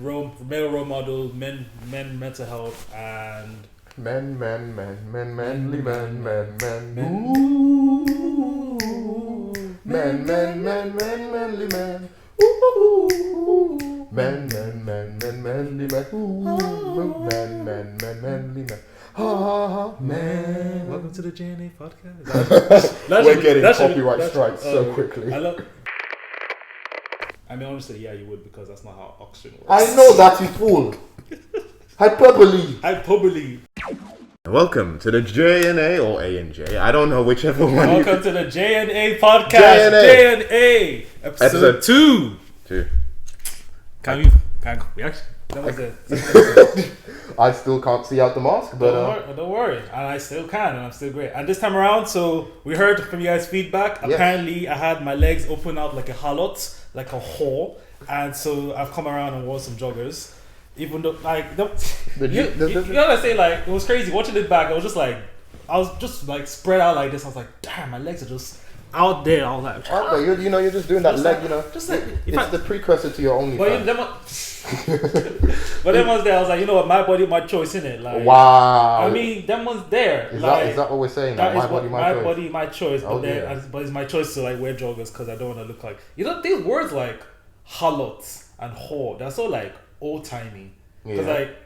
male role models, men mental health, and manly man. Ooh, manly man. Ooh, manly man. Ooh, manly man. Ha man. Welcome to the JNA podcast. We're getting copyright strikes so quickly. I mean, honestly, yeah, you would, because that's not how auction works. I know that, you fool. Hyperbole. Welcome to the JNA or ANJ. I don't know whichever one. Welcome to the JNA podcast. JNA episode 2. Can we actually? That was it. I still can't see out the mask, but don't worry, and I still can, and I'm still great. And this time around, so we heard from you guys feedback. Yes. Apparently, I had my legs open out like a harlot, like a whore, and so I've come around and worn some joggers. Even though, like, you gotta say, like, it was crazy watching it back. I was just like spread out like this. I was like, damn, my legs are just out there. I was like, you're just doing that leg, just like it's the precursor to your OnlyFans. But them ones there, I was like, you know what, my body, my choice, innit? Like, wow. I mean, them ones there. Is that what we're saying? That my is body, my body, my choice. Oh, but it's my choice to like wear joggers because I don't want to look like, you know, these words like harlots and whore, they're so like old timey. Because like,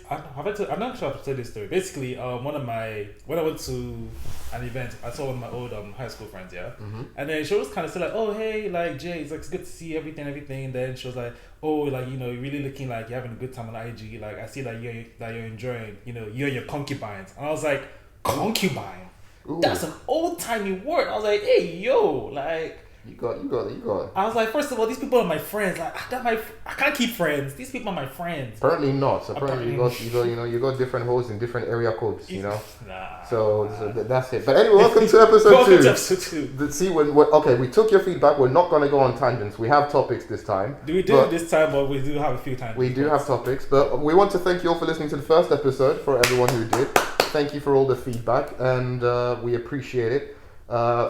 I'm not sure I've told this story. Basically, when I went to an event, I saw one of my old high school friends, and then she was kind of say like, oh hey, like Jay, it's like it's good to see everything. And then she was like, oh, like, you know, you're really looking like you're having a good time on IG. Like I see that you're enjoying, you know, you and your concubines. And I was like, concubine? Ooh. That's an old timey word. I was like, hey yo, like. You got it. I was like, first of all, these people are my friends. Like, I can't keep friends. These people are my friends. Apparently not. Apparently you got different hosts in different area codes. You know. Nah. So that's it. But anyway, welcome to episode 2. See we took your feedback. We're not going to go on tangents. We have topics this time. This time, but we do have a few times. We do have topics, but we want to thank you all for listening to the first episode. For everyone who did, thank you for all the feedback, and we appreciate it.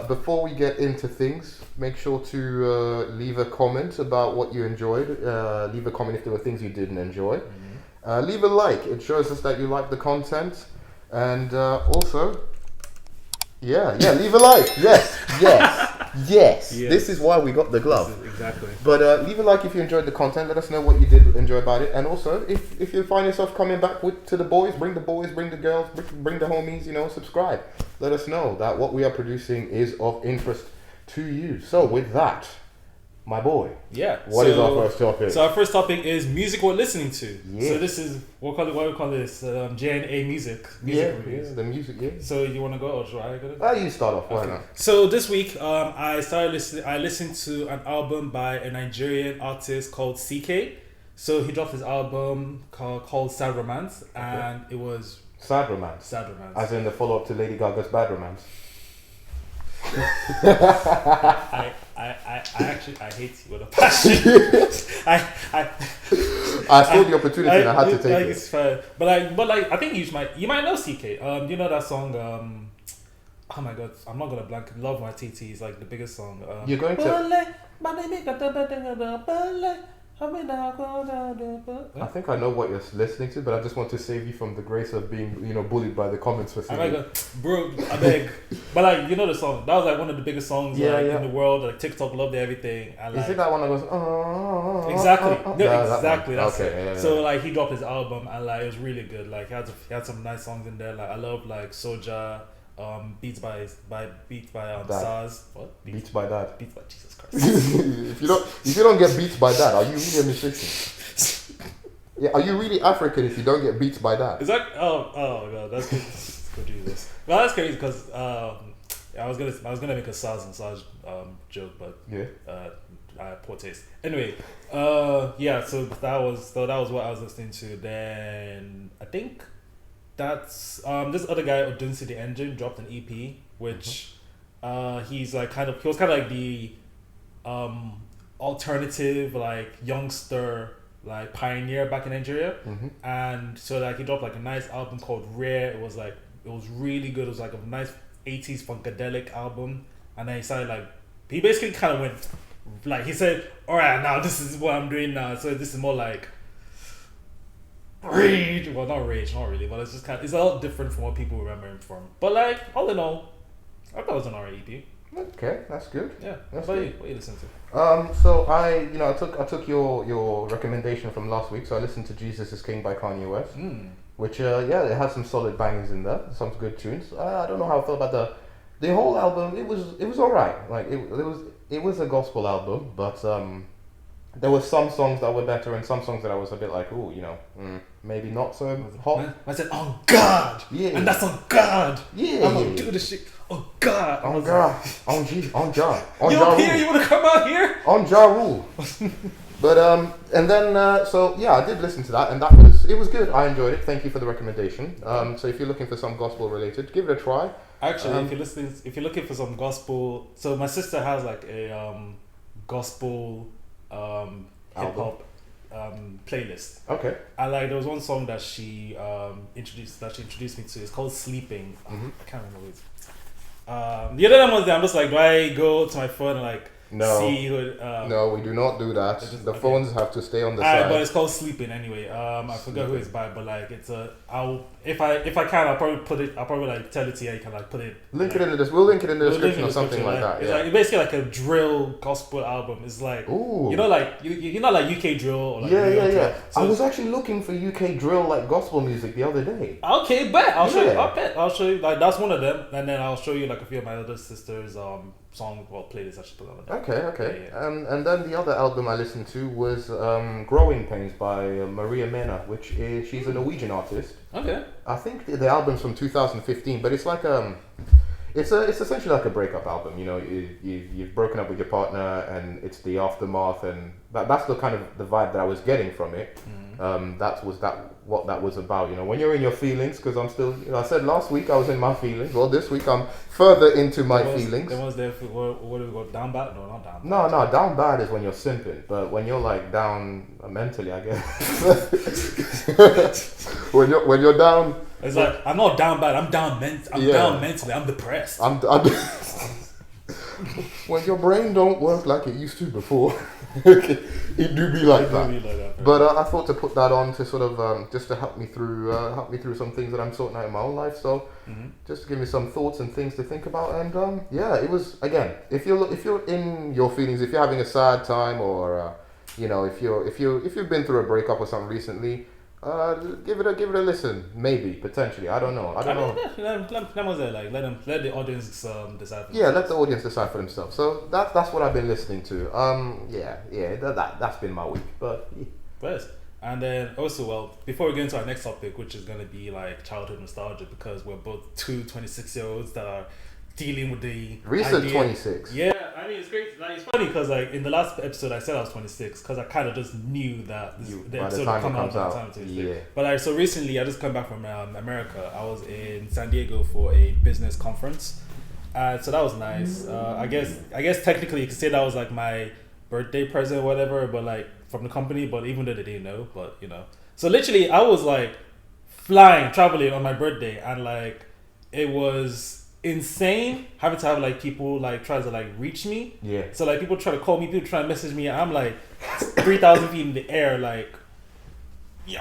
Before we get into things, make sure to leave a comment about what you enjoyed. Leave a comment if there were things you didn't enjoy. Leave a like. It shows us that you like the content. And also, leave a like. Yes. This is why we got the glove. Exactly. But leave a like if you enjoyed the content. Let us know what you did enjoy about it. And also, if you find yourself coming back to the boys, bring the girls, bring the homies, you know, subscribe. Let us know that what we are producing is of interest to you. So with that, my boy. Yeah. What is our first topic? So our first topic is music we're listening to. Yeah. So this is what we call this JNA music reviews. The music. Yeah. So you want to go or should I go? You start off. Why not? So this week, I listened to an album by a Nigerian artist called SIKE. So he dropped his album called Sad Romance, and it was Sad Romance. As in the follow-up to Lady Gaga's Bad Romance. I hate you with a passion. I saw the opportunity and I had to take it. It's fair. But I think you might know CK. You know that song. Oh my god, I'm not gonna blank. Love My TT is like the biggest song. You're going to. I think I know what you're listening to, but I just want to save you from the grace of being, bullied by the comments for singing. Oh my god, bro, I beg. But like, you know the song. That was like one of the biggest songs in the world. Like TikTok loved everything. And like, is it that one that goes? Oh, exactly. Exactly. That's okay, it. Yeah. So like he dropped his album and like it was really good. Like he had some nice songs in there. Like I love like Soja. Beats by SARS. What? Beats by Dad. Beats by Jesus Christ. if you don't get beats by Dad, are you really a musician? Yeah, are you really African if you don't get beats by Dad? Is that? Oh god, that's good. Good Jesus. Well, that's crazy because I was gonna make a SARS and SARS joke, but I had poor taste. Anyway, so that was what I was listening to. Then I think. That's this other guy, Odunsi the Engine, dropped an EP, which he was kind of like the alternative like youngster like pioneer back in Nigeria, and so like he dropped like a nice album called Rare. It was really good. It was like a nice 80s funkadelic album, and then he basically kind of went like he said, all right, now this is what I'm doing now. So this is more like rage. Well, not rage, not really, but it's just it's a lot different from what people remember him from. But like all in all, I thought it was an alright EP. Okay, that's good. Yeah, that's what good. you listen to? So I took your recommendation from last week. So I listened to Jesus is King by Kanye West, which it has some solid bangers in there, some good tunes. I don't know how I felt about the whole album. It was alright. Like it was a gospel album, but there were some songs that were better and some songs that I was a bit like, ooh, maybe not so hot. I said, on God, yeah, and that's on God. Yeah, I'm gonna do this shit. On God, on God, on Jah. You up here? You wanna come out here? On Jah Rule. But and then so yeah, I did listen to that, and it was good. I enjoyed it. Thank you for the recommendation. So if you're looking for some gospel related, give it a try. Actually, if you're looking for some gospel, so my sister has like a gospel hip hop playlist. Okay. And like there was one song that she introduced me to. It's called "Sleeping." I can't remember what it's. The other one was there. I'm just like, do I go to my phone and like see who? No, we do not do that. The phones have to stay on the side. But it's called "Sleeping" anyway. I forgot who it's by, but like it's if I can, I'll probably like tell it to you. You can like put it. Link it in the. We'll link it in the description or something like that. It's like basically like a drill gospel album. It's like you know like like UK drill or like yeah. So I was actually looking for UK drill like gospel music the other day. Okay, bet I'll show you. I'll show you. Like that's one of them, and then I'll show you like a few of my other sisters' song playlists I should put on there. Okay. Yeah. And then the other album I listened to was Growing Pains by Maria Mena, which she's a Norwegian artist. Okay. I think the album's from 2015, but it's like it's essentially like a breakup album. You know, you've broken up with your partner, and it's the aftermath, and that's the kind of the vibe that I was getting from it. What that was about. You know, when you're in your feelings, because I'm still. I said last week I was in my feelings. Well, this week I'm further into my feelings. There was what do we go down bad? No, not down. No, down bad is when you're simping, but when you're like down mentally, I guess. when you're down. It's like I'm not down bad. I'm down mentally. I'm depressed. I'm when your brain don't work like it used to before, it do be like that. But I thought to put that on to sort of just to help me through some things that I'm sorting out in my own life. So just to give me some thoughts and things to think about. And it was again, if you're in your feelings, if you're having a sad time, or if you've been through a breakup or something recently. Give it a listen. Maybe, potentially. I don't know. Let the audience decide. Let the audience decide for themselves. So that's what I've been listening to. That's been my week. But first, and then also, before we get into our next topic, which is gonna be like childhood nostalgia, because we're both two 26-year-olds that are dealing with the recent idea. 26. Yeah, I mean it's great. Like it's funny because like in the last episode I said I was 26 because I kind of just knew that the episode would come out by the time 26. Yeah. But like so recently I just come back from America. I was in San Diego for a business conference, so that was nice. I guess technically you could say that was like my birthday present or whatever, but like from the company. But even though they didn't know, but so literally I was like traveling on my birthday, and like it was insane having to have like people like try to like reach me. Yeah. So like people try to call me, people try to message me, and I'm like 3,000 feet in the air, like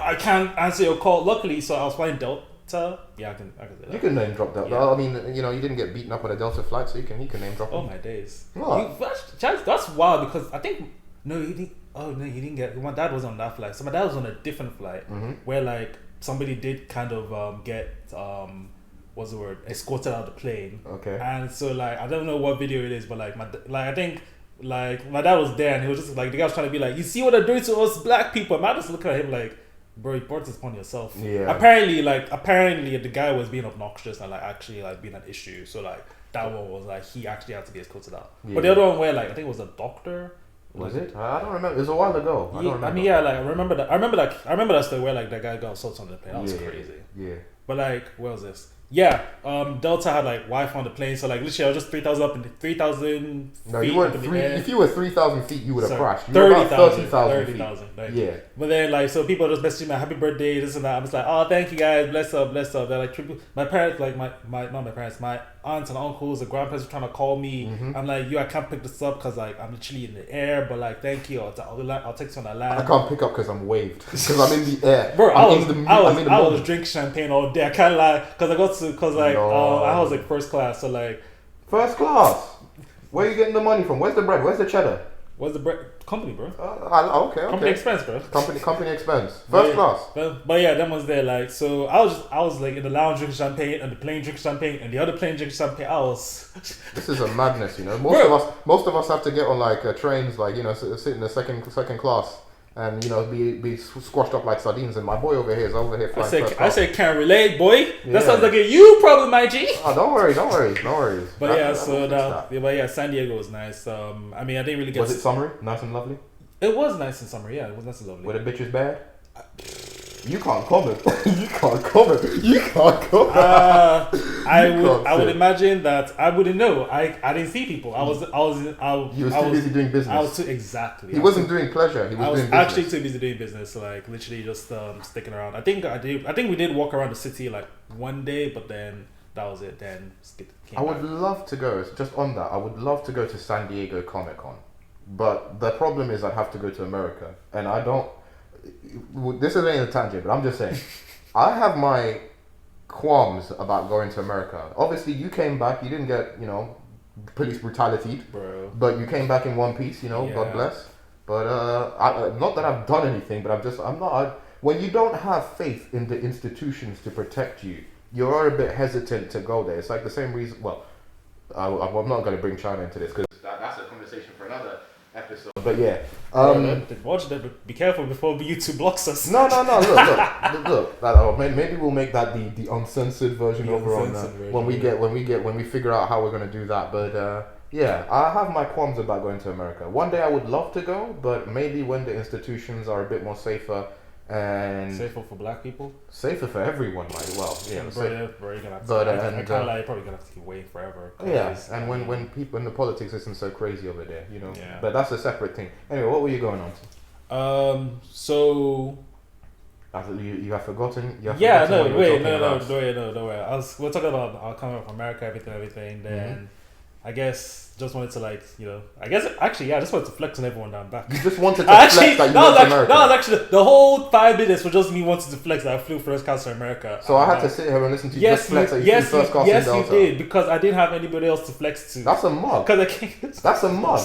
I can't answer your call. Luckily, so I was flying Delta. Yeah, I can say that. You can name drop Delta. Yeah. I mean, you didn't get beaten up on a Delta flight, so you can name drop. Oh my days. What? That's wild because I think he didn't. Oh no, he didn't get. My dad was on that flight. So my dad was on a different flight where like somebody did kind of get what's the word, escorted out of the plane. Okay. And so like I don't know what video it is, but like I think like my dad was there, and he was just like, the guy was trying to be like, you see what they're doing to us black people. And I just looking at him like, bro, you brought this upon yourself. Yeah. Apparently the guy was being obnoxious and like actually like being an issue. So like that one was like he actually had to be escorted out. Yeah. But the other one where like I think it was a doctor. Was it? I don't remember. It was a while ago. I don't remember. I mean, yeah, like I remember that story where like that guy got assaulted on the plane. That was crazy. Yeah. But like, where was this? Yeah, Delta had like Wi-Fi on the plane, so like literally I was just 3,000 up in 3,000 No, feet you weren't up in the three. air. If you were 3,000 feet, you would have crashed. You 30,000 30,000 feet. Yeah. But then like so people just messaging me happy birthday, this and that. I was like, oh thank you guys, bless up. They're like my parents, like my not my parents, my aunts and uncles and grandparents were trying to call me. Mm-hmm. I'm like, I can't pick this up because like I'm literally in the air, but like thank you, I'll text you on the land. I can't pick up because I'm waved. Because I'm in the air. Bro, I was was drinking champagne all day. I can't lie, because I was like first class, so like first class. Where are you getting the money from? Where's the bread? Where's the cheddar? what's the bread? Company, bro. Okay. Company expense, bro. Company expense. First class. But yeah, that was there. Like, so I was like in the lounge drinking champagne, and the plane drinking champagne, and the other plane drinking champagne. This is a madness, you know. Most of us have to get on like trains, like, you know, sit in the second class, and, you know, be squashed up like sardines. And my boy over here flying first class. I say can't relate, boy. That sounds like a you problem, my G. Oh, don't worries. But San Diego was nice. I mean, I didn't really get. Was it summery? Nice and lovely. It was nice in summer. Yeah, it was nice and lovely. Were the bitches bad? You can't comment. You can't comment. I would imagine that I wouldn't know. I didn't see people. You were too busy doing business. Exactly. He wasn't doing pleasure. He was doing business. Actually too busy doing business. So like literally just sticking around. I think we did walk around the city like one day, but then that was it. Then I would love to go. Just on that, I would love to go to San Diego Comic-Con, but the problem is I'd have to go to America, and I don't. This isn't a tangent, but I'm just saying, I have my qualms about going to America. Obviously, you came back. You didn't get, you know, police brutality, bro. But you came back in one piece. You know, yeah. God bless. But not that I've done anything, but when you don't have faith in the institutions to protect you, you're a bit hesitant to go there. It's like the same reason. Well, I'm not going to bring China into this because that's a conversation for another episode. But yeah, be careful before YouTube blocks us. No. Look. Maybe we'll make that the uncensored version when we figure out how we're going to do that. But yeah, I have my qualms about going to America. One day I would love to go, but maybe when the institutions are a bit more safer. And safer for black people, safer for everyone, might well. Yeah, bro, you're gonna have to. I can't lie, you're probably gonna have to keep waiting forever. Yeah, and when the politics isn't so crazy over there, you know. Yeah. But that's a separate thing. Anyway, what were you going on to? So. You have forgotten. No. We're talking about our coming from America, everything. Then, I guess. Just wanted to I just wanted to flex on everyone that I'm back. You just wanted to flex that you went to America. That was actually the whole 5 minutes was just me wanting to flex that I flew first class to America. So I had to sit here and listen to you just flex that you flew first class in Delta. Yes, you did, because I didn't have anybody else to flex to. That's a mug. That's a mug.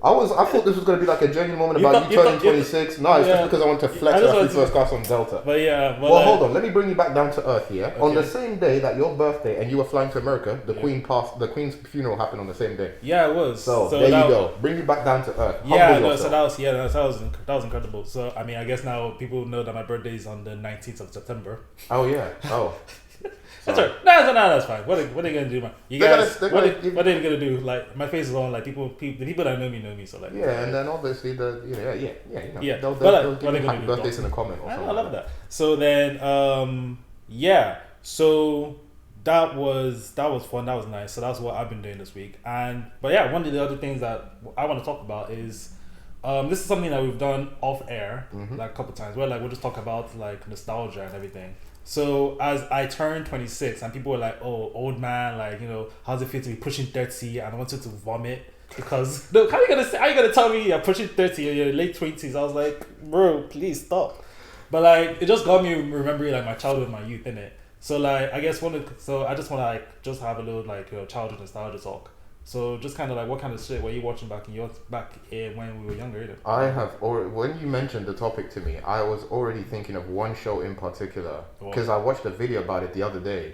I thought this was going to be like a genuine moment about you turning 26. No, it's just because I want to flex that I flew first class on Delta. But yeah. Well, hold on. Let me bring you back down to earth here. Okay. On the same day that your birthday and you were flying to America, the Queen's funeral happened on the same day. Yeah, it was. So there you go. Bring you back down to earth. That was incredible. So I mean, I guess now people know that my birthday is on the 19th of September. Oh yeah. Oh. That's right. No, that's fine. What are you gonna do, man? You guys, what are you gonna do? Like, my face is on. Like, the people that know me. So like, yeah, and then obviously they'll give me happy birthdays in a comment or something. I love that. So then, so that was fun. That was nice. So that's what I've been doing this week. But yeah, one of the other things that I want to talk about is. This is something that we've done off air like a couple times where like we'll just talk about like nostalgia and everything. So as I turned 26 and people were like, oh, old man, like, you know, how's it feel to be pushing 30 and I wanted to vomit because how are you gonna tell me you're pushing 30 in your late 20s? I was like, bro, please stop. But like it just got me remembering like my childhood, my youth in it. So like I guess I just want to like just have a little like childhood nostalgia talk. So just kind of like what kind of shit were you watching back when we were younger? When you mentioned the topic to me, I was already thinking of one show in particular because I watched a video about it the other day,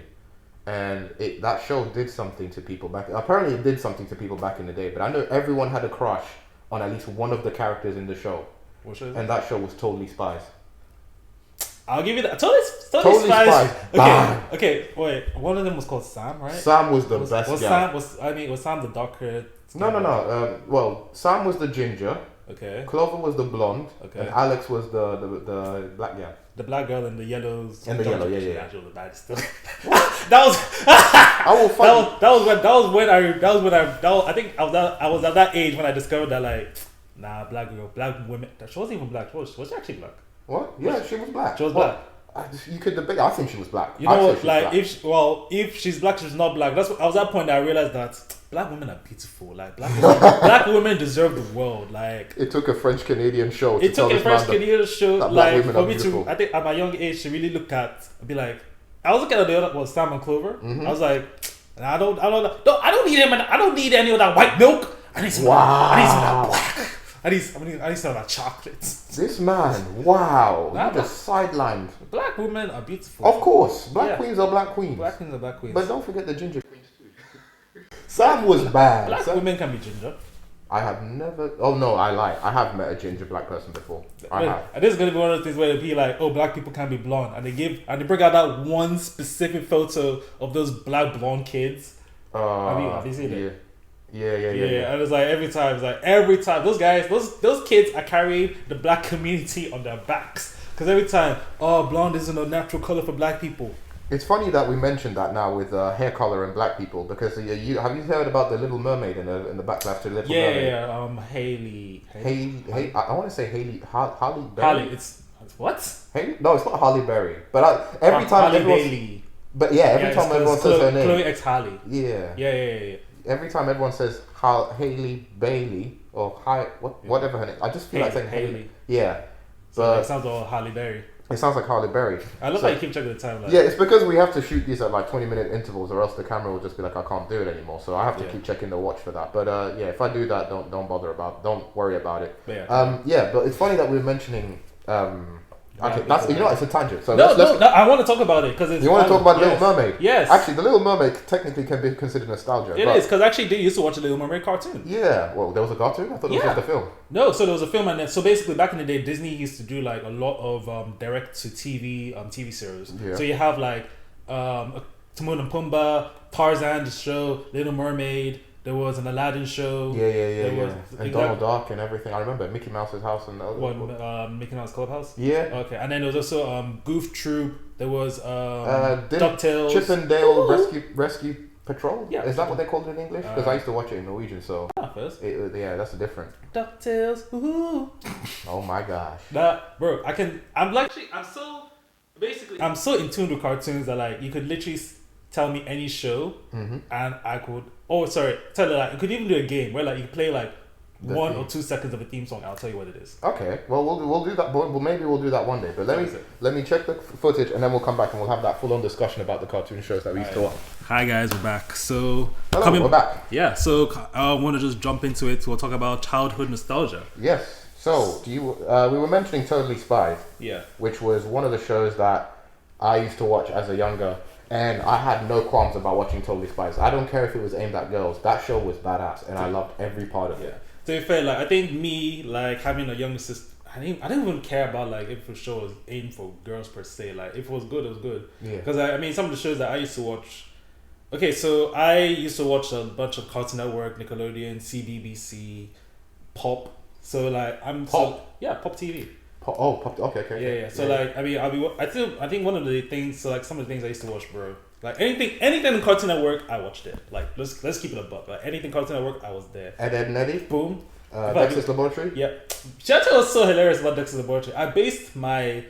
and that show did something to people back. Apparently, it did something to people back in the day. But I know everyone had a crush on at least one of the characters in the show. What show is and that show was Totally Spies. I'll give you that. Totally Spies. Okay. Wait. One of them was called Sam, right? Sam was the best guy. Was Sam the darker? No. Well, Sam was the ginger. Okay. Clover was the blonde. Okay. And Alex was the black guy. The black girl in the yellows. And the yellow, yeah. She was bad still. That was. I will fight. I think I was at that age when I discovered that like, nah, black women. She wasn't even black. Was she actually black? What? Yeah, she was black. She was black. You could debate. I think she was black. You know what? Like if she's black, she's not black. I was at that point that I realized that black women are beautiful. Like black women deserve the world. Like it took a French Canadian show. It took a French Canadian show. Like for me beautiful. to, I think at my young age, to really look at, be like, I was looking at the other, Sam and Clover. Mm-hmm. I was like, I don't need him. I don't need any of that white milk. I need some. I need some of that black. I need some of that chocolate. This man, wow, you just sidelined. Black women are beautiful. Of course, black queens are black queens. Black queens are black queens. But don't forget the ginger queens too. Sam was bad. Black women can be ginger. I have never. Oh no, I lie. I have met a ginger black person before. I have. And this is gonna be one of those things where it'll be like, oh, black people can be blonde, and they bring out that one specific photo of those black blonde kids. Have you seen it? Yeah. And it's like every time those guys, those kids are carrying the black community on their backs, because every time, blonde isn't a natural color for black people. It's funny that we mentioned that now with hair color and black people, because have you heard about the Little Mermaid in the backlash to Little Mermaid? Yeah. Haley. I want to say Halle Berry. Halle. It's what? Haley? No, it's not Halle Berry. But every time Halle Bailey. But yeah, every time everyone says her name. Chloe X Halle. Yeah. Every time everyone says Haley Bailey or whatever her name, I just feel like saying Haley. Yeah. So it sounds like Halle Berry. It sounds like Halle Berry. I love how you keep checking the timeline. Yeah, it's because we have to shoot these at like 20-minute intervals, or else the camera will just be like, I can't do it anymore. So I have to keep checking the watch for that. But if I do that, don't worry about it. But it's funny that we're mentioning. It's a tangent. So no, I want to talk about it because you want to talk about Little Mermaid. Yes, actually, the Little Mermaid technically can be considered nostalgia. It is, because actually they used to watch a Little Mermaid cartoon. Yeah, well, there was a cartoon. I thought it was just a film. No, so there was a film, and then so basically back in the day, Disney used to do like a lot of direct to TV TV series. Yeah. So you have like Timon and Pumbaa, Tarzan the show, Little Mermaid. There was an Aladdin show. And Donald Duck and everything. I remember Mickey Mouse's house and Mickey Mouse Clubhouse. Yeah. Okay, and then there was also Goof Troop. There was DuckTales. Chip and Dale Rescue Patrol. Yeah. Is that what they called it in English? Because I used to watch it in Norwegian, so. First. That's a different. DuckTales. Woohoo! Oh my gosh. Bro, I'm so in tune with cartoons that like you could literally tell me any show, and I could. Tell you like you could even do a game where like you play like 1 or 2 seconds of a theme song. I'll tell you what it is. Okay, well we'll do that. Well, maybe we'll do that one day. But let me check the footage, and then we'll come back and we'll have that full on discussion about the cartoon shows that we used to watch. Hi guys, we're back. So we're back. Yeah, so I want to just jump into it. We'll talk about childhood nostalgia. Yes. So we were mentioning Totally Spies. Yeah. Which was one of the shows that I used to watch as a younger. And I had no qualms about watching Totally Spies. I don't care if it was aimed at girls. That show was badass, and I loved every part of it. To be fair, like I think me, like having a younger sister, I didn't even care about like if the show was aimed for girls per se. Like if it was good, it was good. Yeah. Because I mean, some of the shows that I used to watch. Okay, so I used to watch a bunch of Cartoon Network, Nickelodeon, CBBC, Pop. So like Pop TV. Pop. Okay. Yeah. So like, I mean, I think one of the things. So like, some of the things I used to watch, bro. Like anything in Cartoon Network, I watched it. Like let's keep it a buck. Like anything Cartoon Network, I was there. Ed and Eddie. Boom. Dexter's Laboratory. Yeah. Shout out was so hilarious about Dexter's Laboratory. I based my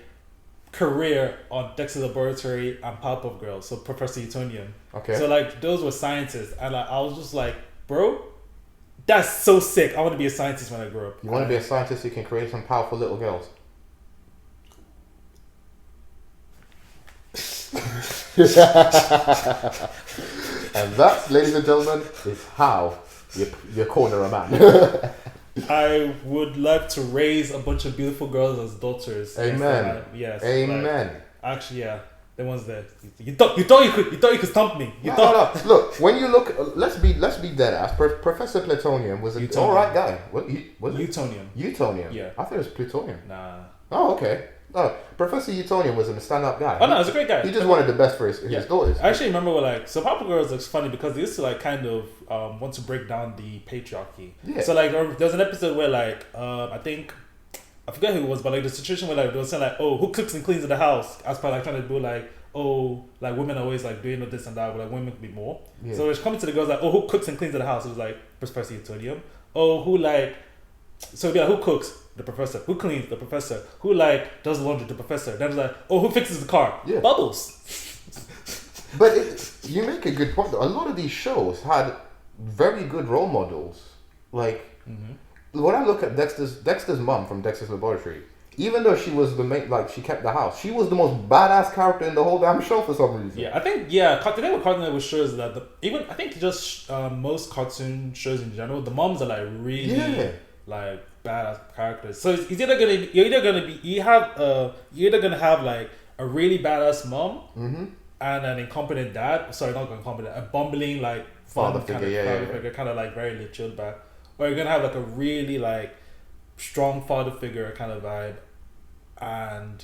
career on Dexter's Laboratory and Powerpuff Girls. So Professor Utonium. Okay. So like those were scientists, and like, I was just like, bro. That's so sick. I want to be a scientist when I grow up. You want to be a scientist who can create some powerful little girls. And that, ladies and gentlemen, is how you corner a man. I would like to raise a bunch of beautiful girls as daughters. Amen. Yes. Amen. Like, actually, yeah. The ones that you thought you could stump me. No. Look, when you look, let's be dead ass. Professor Plutonium was an alright guy. What was it? Utonium. Yeah. I thought it was plutonium. Nah. Oh, okay. No, Professor Utonium was a stand-up guy. Oh no, he's a great guy. He just wanted the best for his daughters. I actually remember so Papa Girls looks funny because they used to like kind of want to break down the patriarchy. Yeah. So like there was an episode where like I think I forget who it was, but like the situation where like they were saying like, oh, who cooks and cleans in the house? As per like trying to do like, oh, like women are always like doing this and that, but like women could be more. Yeah. So it's coming to the girls like, oh, who cooks and cleans in the house? It was like Professor Utonium. Oh, who like, so yeah, who cooks? The professor. Who cleans? The professor. Who like does laundry? The professor. Then it's like, oh, who fixes the car? Yeah. Bubbles. But you make a good point though. A lot of these shows had very good role models. Like. Mm-hmm. When I look at Dexter's mom from Dexter's Laboratory, even though she was the main, like she kept the house, she was the most badass character in the whole damn show for some reason. Yeah, I think the thing with Cartoon Network shows is that I think just most cartoon shows in general, the moms are like really like badass characters. So it's either gonna have like a really badass mom and an incompetent dad. Sorry, not incompetent, a bumbling like father figure, kind of like very chilled back. Or you're gonna have like a really like strong father figure kind of vibe, and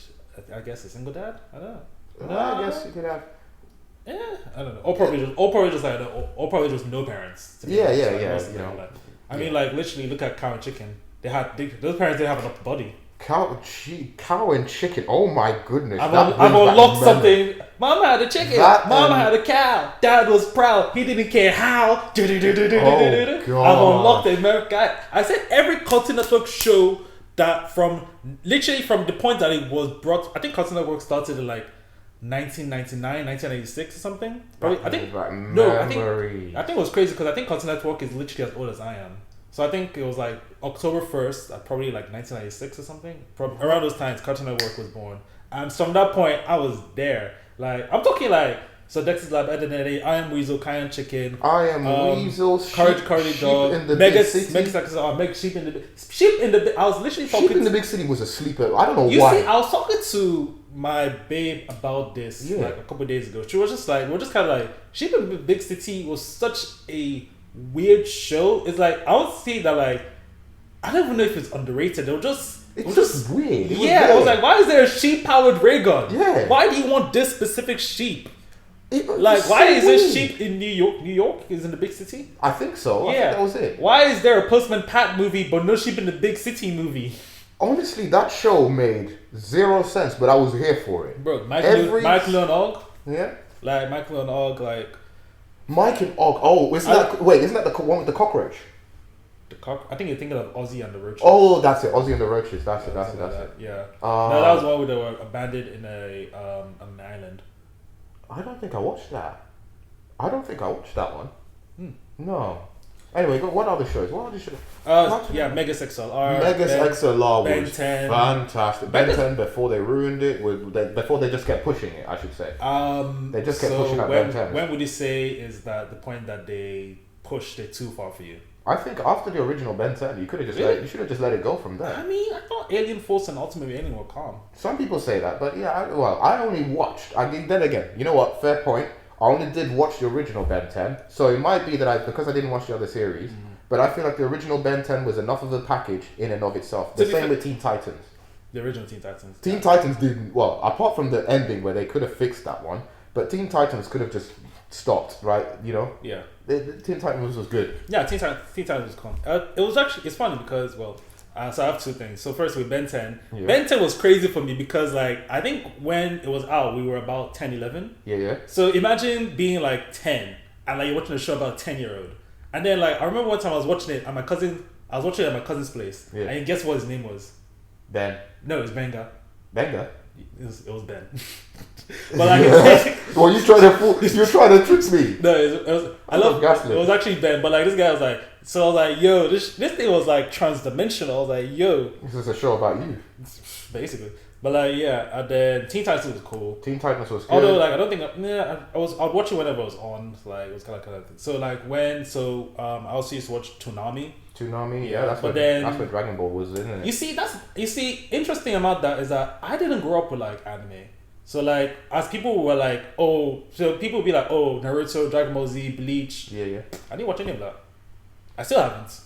I guess a single dad. I don't know. I guess you could have. Yeah, I don't know. Or probably just no parents. Yeah. Like, I mean, like literally, look at Cow and Chicken. Those parents didn't have enough body. Cow and Chicken. Oh my goodness! I've unlocked something. Mama had a chicken. Mama had a cow. Dad was proud. He didn't care how. Oh God! I've unlocked the America. I said every Cartoon Network show that from the point that it was brought. I think Cartoon Network started in like 1999, 1996 or something. Probably. I think it was crazy because I think Cartoon Network is literally as old as I am. So I think it was like October 1st, probably like 1996 or something. Around those times, Cartoon Network was born. And from that point, I was there. Like, I'm talking like, so Dexter's Lab, Ed and Eddie, I Am Weasel, Cayenne Chicken. I Am Weasel, Courage Cowardly Dog, Mega Sheep in the I was literally talking. Sheep in the Big City was a sleeper. I don't know why. You see, I was talking to my babe about this like a couple of days ago. She was just like, we're just kind of like, Sheep in the Big City was such a weird show. It's like, I would say that like, I don't even know if it's underrated. It was just weird. I was like, why is there a sheep powered ray gun? Yeah. Why do you want this specific sheep? Why is this sheep in New York? New York is in the big city? I think so. I think that was it. Why is there a Postman Pat movie but no sheep in the big city movie? Honestly, that show made zero sense, but I was here for it. Bro, Michael and Og? Yeah. Like, Michael and Og, like... Mike and Og. Oh, isn't that the one with the cockroach? I think you're thinking of Ozzy and the Roaches. Oh, that's it. Ozzy and the Roaches. That's it. Yeah. No, that was one where they were abandoned in an island. I don't think I watched that. I don't think I watched that one. No. Anyway, what other shows? Megas XLR. Megas XLR Ben was 10. Fantastic. Ben 10 before they ruined it, before they just kept pushing it, I should say. They just kept pushing out Ben 10. When would you say is that the point that they pushed it too far for you? I think after the original Ben 10, you should have just let it go from there. I mean, I thought Alien Force and Ultimate Alien were calm. Some people say that, but yeah, I only watched. I mean, then again, you know what? Fair point. I only did watch the original Ben 10, so it might be that because I didn't watch the other series, but I feel like the original Ben 10 was enough of a package in and of itself. The same with Teen Titans. The original Teen Titans. Teen Titans didn't, well, apart from the ending where they could have fixed that one, but Teen Titans could have just stopped, right? You know? Yeah. The Teen Titans was good. Yeah, Teen Titans was calm. It was actually, it's funny because, so I have two things. So first with Ben 10. Yeah. Ben 10 was crazy for me because like, I think when it was out, we were about 10, 11. Yeah. So imagine being like 10 and like you're watching a show about a 10-year-old. And then like, I remember one time I was watching it at my cousin's place. Yeah. And guess what his name was? Ben. No, it was Benga. Benga? It was Ben. But like, well, you're trying to trick me. No, it was actually Ben, but like this guy was like, so I was like, yo, this thing was like transdimensional. I was like, yo, this is a show about you, basically. But like, yeah, and then Teen Titans was cool. Teen Titans was good. Although like I don't think I'd watch it whenever it was on. Like it was kind of so like I also used to watch Toonami. Yeah, that's where Dragon Ball was in. Isn't it? You see, interesting about that is that I didn't grow up with like anime. So like, as people were like, oh, so people would be like, oh, Naruto, Dragon Ball Z, Bleach. Yeah. I didn't watch any of that. I still haven't.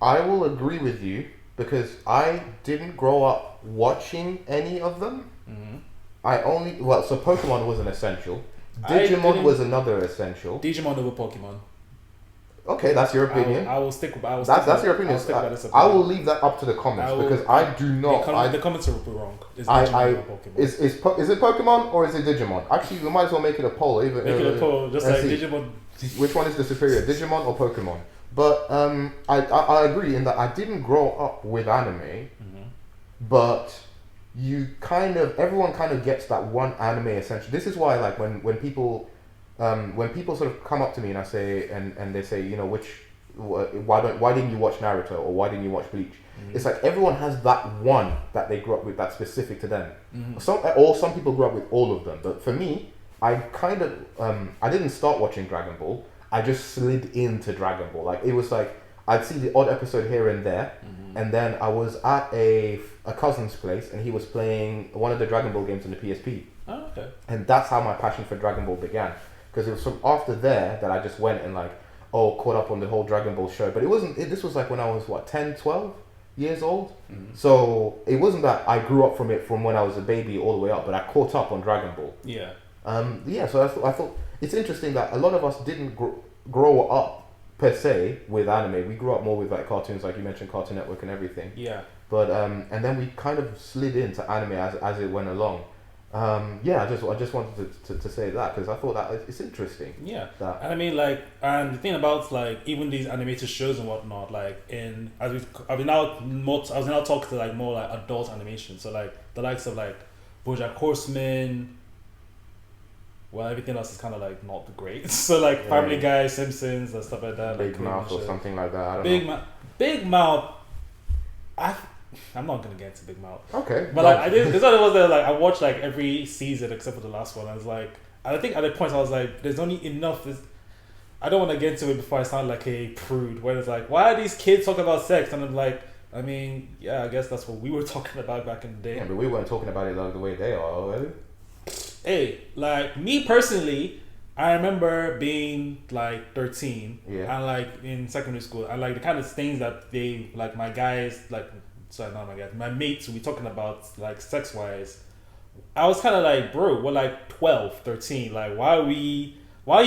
I will agree with you because I didn't grow up watching any of them. So Pokemon was an essential. Digimon was another essential. Digimon over Pokemon. Okay, that's your opinion. I will stick with. That's your opinion. I will leave that up to the comments because I do not. The comments are wrong. Is it Pokemon or is it Digimon? Actually, we might as well make it a poll. Make it a poll, just like Digimon. Which one is the superior, Digimon or Pokemon? But I agree in that I didn't grow up with anime, but everyone kind of gets that one anime essential. This is why, like, when people sort of come up to me and I say and they say, you know, why didn't you watch Naruto or why didn't you watch Bleach? It's like everyone has that one that they grew up with that's specific to them. Some people grew up with all of them, but for me, I kind of I didn't start watching Dragon Ball. I just slid into Dragon Ball. Like, it was like I'd see the odd episode here and there, and then I was at a cousin's place and he was playing one of the Dragon Ball games on the PSP. Oh, okay. And that's how my passion for Dragon Ball began. Because it was from after there that I just went and caught up on the whole Dragon Ball show. But this was like when I was 10, 12 years old. So it wasn't that I grew up from it from when I was a baby all the way up, but I caught up on Dragon Ball. Yeah. So I thought it's interesting that a lot of us didn't grow up per se with anime. We grew up more with like cartoons, like you mentioned, Cartoon Network and everything. Yeah. But and then we kind of slid into anime as it went along. I just wanted to say that because I thought that it's interesting. Yeah. And I mean, like, and the thing about like even these animated shows and whatnot, like I was now talking to like more like adult animation. So like the likes of like BoJack Horseman. Well, everything else is kind of like not great. So like Family Guy, Simpsons, and stuff like that. Big Mouth or something like that. I don't know. Big Mouth. I'm not gonna get into Big Mouth. Okay. But like I did. This was that like I watched like every season except for the last one. I was like, I think at the point I was like, there's only enough. I don't want to get into it before I sound like a prude. Where it's like, why are these kids talking about sex? And I'm like, I mean, yeah, I guess that's what we were talking about back in the day. Yeah, but we weren't talking about it like the way they are, were we? Hey, like me personally, I remember being like 13 and like in secondary school and like the kind of things that they like my guys like my mates would be talking about like sex wise. I was kind of like, bro, we're like 12, 13. Like, why are you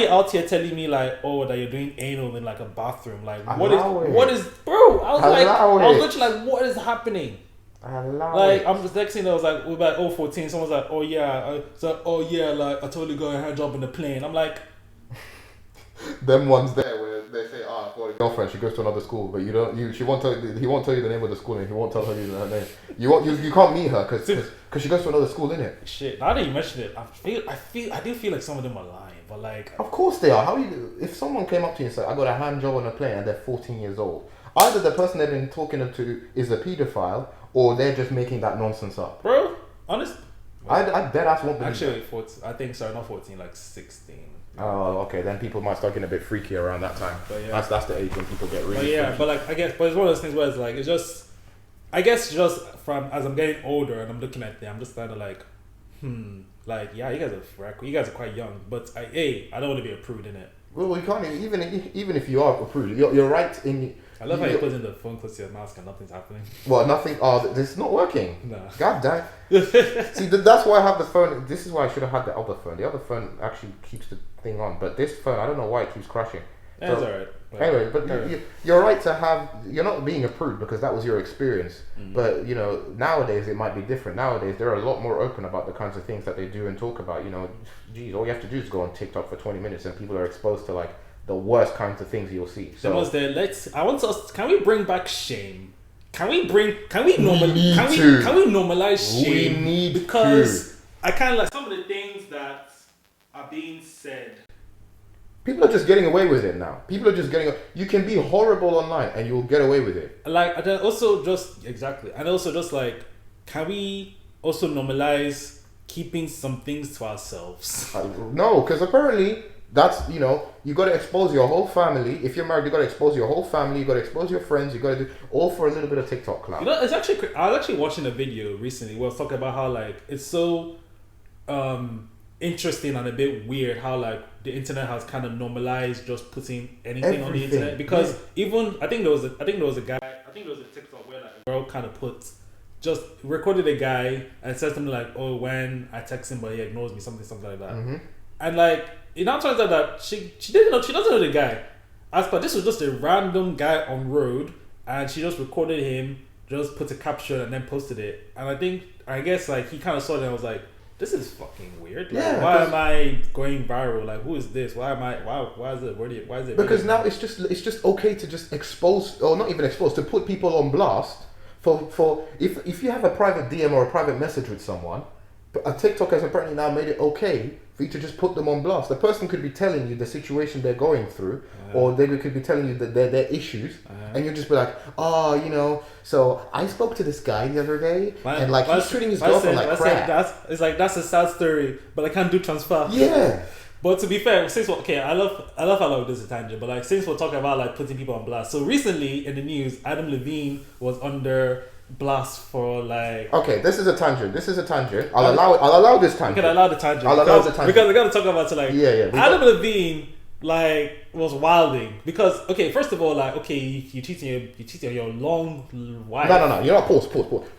out here telling me like, oh, that you're doing anal in like a bathroom? Like, what is, bro? I was literally like, what is happening? I'm just next thing I was like, we're like, oh, 14. Someone's like, oh yeah, like I totally got a hand job on the plane. I'm like, them ones there where they say, I've got a girlfriend, she goes to another school, but he won't tell you the name of the school and he won't tell her her name. You can't meet her because she goes to another school, innit? Shit, now that you mention it, I do feel like some of them are lying, but like, of course they are. If someone came up to you and said, I got a hand job on a plane and they're 14 years old, either the person they've been talking to is a paedophile or they're just making that nonsense up. Bro, honest. I dead ass won't believe actually, 14, I think, sorry, not 14, like 16. Oh, okay. Then people might start getting a bit freaky around that time. But yeah, that's the age when people get really. But yeah, freaky. but like but it's one of those things where it's like I guess just from as I'm getting older and I'm looking at them, I'm just kind of like, like yeah, you guys are quite young, but I don't want to be a prude in it. Well, you can't even if you are a prude, you're right in. I love how you put in the phone close to your mask and nothing's happening. Well, nothing. Oh, this is not working. No. God damn. See, that's why I have the phone. This is why I should have had the other phone. The other phone actually keeps the thing on, but this phone, I don't know why it keeps crashing. Yeah, it's alright. Anyway, but you're right to have. You're not being a prude because that was your experience. But you know, nowadays it might be different. Nowadays they're a lot more open about the kinds of things that they do and talk about. You know, geez, all you have to do is go on TikTok for 20 minutes and people are exposed to like the worst kinds of things you'll see. So can we bring back shame? Can we normalize shame? We need because I kind of like some of the things that are being said. People are just getting away with it now. You can be horrible online and you'll get away with it. Like, and also just like, can we also normalize keeping some things to ourselves? No, because apparently that's, you know, you got to expose your whole family. If you're married, you got to expose your whole family. You got to expose your friends. You got to do all for a little bit of TikTok clout. You know, it's actually, I was actually watching a video recently where I was talking about how like it's so interesting and a bit weird how like the internet has kind of normalized just putting anything on the internet, because even I think there was a TikTok where like a girl kind of just recorded a guy and said something like, oh, when I text him but he ignores me, something like that. And like it now turns out that she doesn't know the guy. As per, this was just a random guy on road, and she just recorded him, just put a caption and then posted it. And I guess like he kind of saw it and was like, this is fucking weird. Like, why am I going viral? Like, who is this? Why is it? Because now it's just okay to just expose, or not even expose, to put people on blast for if you have a private DM or a private message with someone, a TikTok has apparently now made it okay for you to just put them on blast. The person could be telling you the situation they're going through, or they could be telling you that their issues, and you'll just be like, oh, you know, so I spoke to this guy the other day, and like he's treating his girlfriend like crap. That's a sad story, but I can't do transfer. Yeah. But to be fair, I love how like this is a tangent, but like since we're talking about like putting people on blast, so recently in the news, Adam Levine was under blast for like. Okay, this is a tangent. I'll allow this tangent. Can I allow the tangent? Because I gotta talk about it. Like, Adam Levine like was wilding because first of all, like you cheating on your long wife. No. You know what? Pause.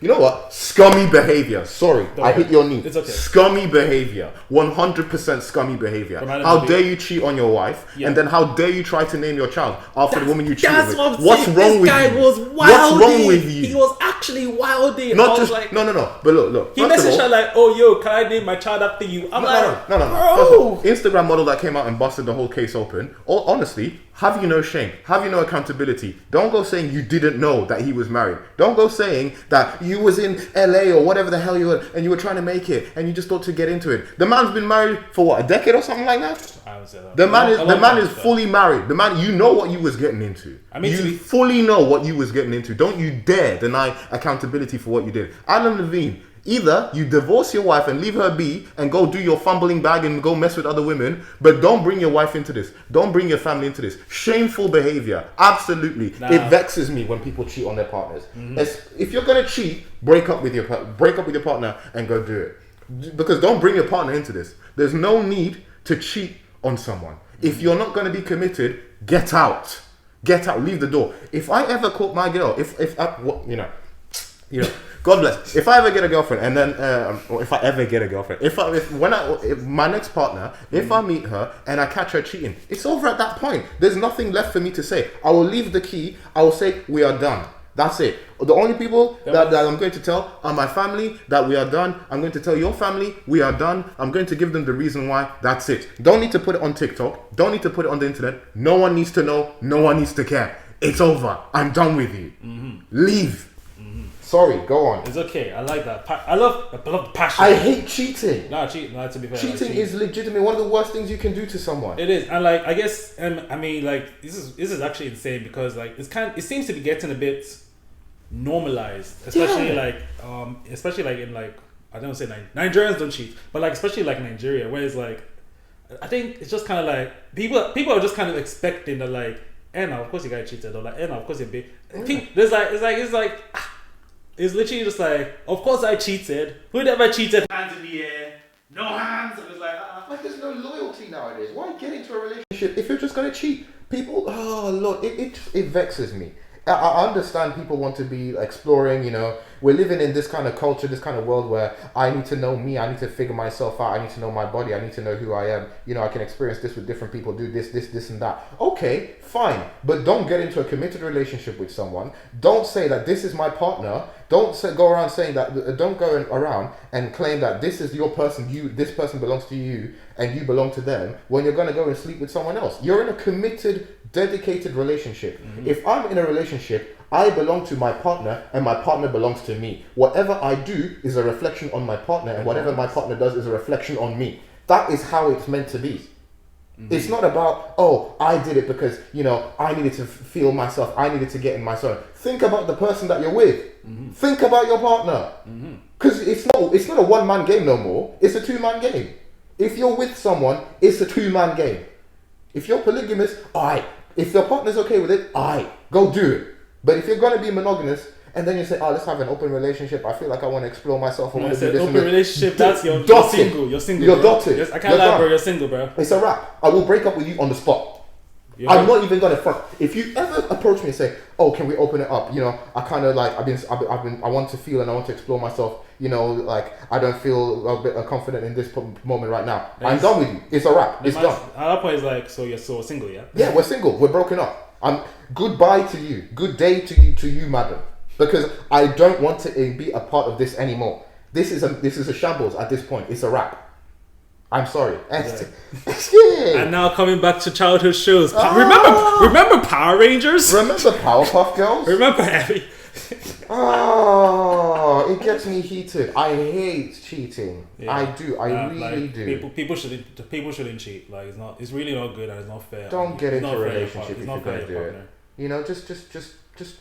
You know what? Scummy behavior. Sorry, I hit your knee. It's okay. Scummy behavior. 100% scummy behavior. How dare you cheat on your wife, and then how dare you try to name your child after the woman you cheated with? What's wrong with you? Was wilding. What's wrong with you? He was actually wilding. Not just like, no. But look. He messaged her like, "Oh, yo, can I name my child after you?" I'm like, no. Bro. Instagram model that came out and busted the whole case open. Honestly, have you no shame? Have you no accountability? Don't go saying you didn't know that he was married. Don't go saying that you was in LA or whatever the hell you were and you were trying to make it and you just thought to get into it. The man's been married for what, a decade or something like that? I would say that. The man is fully married. The man, you know what you was getting into. You fully know what you was getting into. Don't you dare deny accountability for what you did. Adam Levine, either you divorce your wife and leave her be and go do your fumbling bag and go mess with other women, but don't bring your wife into this. Don't bring your family into this. Shameful behavior. Absolutely. It vexes me when people cheat on their partners. If you're going to cheat, break up with your partner and go do it. Because don't bring your partner into this. There's no need to cheat on someone. If you're not going to be committed, get out. Leave the door. If I ever caught my girl, if God bless. If I ever get a girlfriend, and then if my next partner, if I meet her and I catch her cheating, it's over at that point. There's nothing left for me to say. I will leave the key. I will say we are done. That's it. The only people that I'm going to tell are my family that we are done. I'm going to tell your family we are done. I'm going to give them the reason why. That's it. Don't need to put it on TikTok. Don't need to put it on the internet. No one needs to know. No one needs to care. It's over. I'm done with you. Leave. Sorry, go on. It's okay. I like that. I love the passion. I hate cheating. No, to be fair, cheating is legitimately one of the worst things you can do to someone. It is, and like I guess, I mean, like this is actually insane because like it seems to be getting a bit normalized, especially in like I don't say Nigerians don't cheat, but like especially like Nigeria, where it's like I think it's just kind of like people are just kind of expecting that like, now of course you guys cheated, or like, now of course you're big. It's literally just like, of course I cheated. Who never cheated? Hands in the air, no hands. And it's like there's no loyalty nowadays. Why get into a relationship if you're just gonna cheat? People, oh Lord, it vexes me. I understand people want to be exploring, you know, we're living in this kind of culture, this kind of world where I need to know me, I need to figure myself out, I need to know my body, I need to know who I am, you know, I can experience this with different people, do this and that. Okay, fine, but don't get into a committed relationship with someone. Don't say that this is my partner. Don't go around saying that, don't go around and claim that this is your person, this person belongs to you and you belong to them when you're going to go and sleep with someone else. You're in a committed, dedicated relationship. If I'm in a relationship, I belong to my partner and my partner belongs to me. Whatever I do is a reflection on my partner and whatever my partner does is a reflection on me. That is how it's meant to be. It's not about, I did it because, you know, I needed to feel myself. I needed to get in my zone. Think about the person that you're with. Think about your partner. Because it's not a one-man game no more. It's a two-man game. If you're with someone, it's a two-man game. If you're polygamous, if your partner's okay with it, go do it. But if you're going to be monogamous And then you say, oh, let's have an open relationship. I feel like I want to explore myself. I want to do this. Open relationship, that's you're single. You're single. You're dotted. Yes, I can't lie, bro. You're single, bro. It's a wrap. I will break up with you on the spot. I'm not even gonna front. If you ever approach me and say, "Oh, can we open it up?" You know, I kind of like I want to feel and I want to explore myself. You know, like I don't feel a bit confident in this moment right now. I'm done with you. It's a wrap. It's done. At that point, it's like, so you're so single, yeah? Yeah, we're single. We're broken up. Goodbye to you. Good day to you, madam. Because I don't want to be a part of this anymore. This is a shambles at this point. It's a wrap. I'm sorry. Yeah. And now coming back to childhood shows. Remember Power Rangers? Remember Powerpuff Girls? Remember Abby? Oh, it gets me heated. I hate cheating. Yeah. I do. I really do. People shouldn't cheat. Like it's really not good and it's not fair. Don't get into a relationship if you're gonna do it. You know, just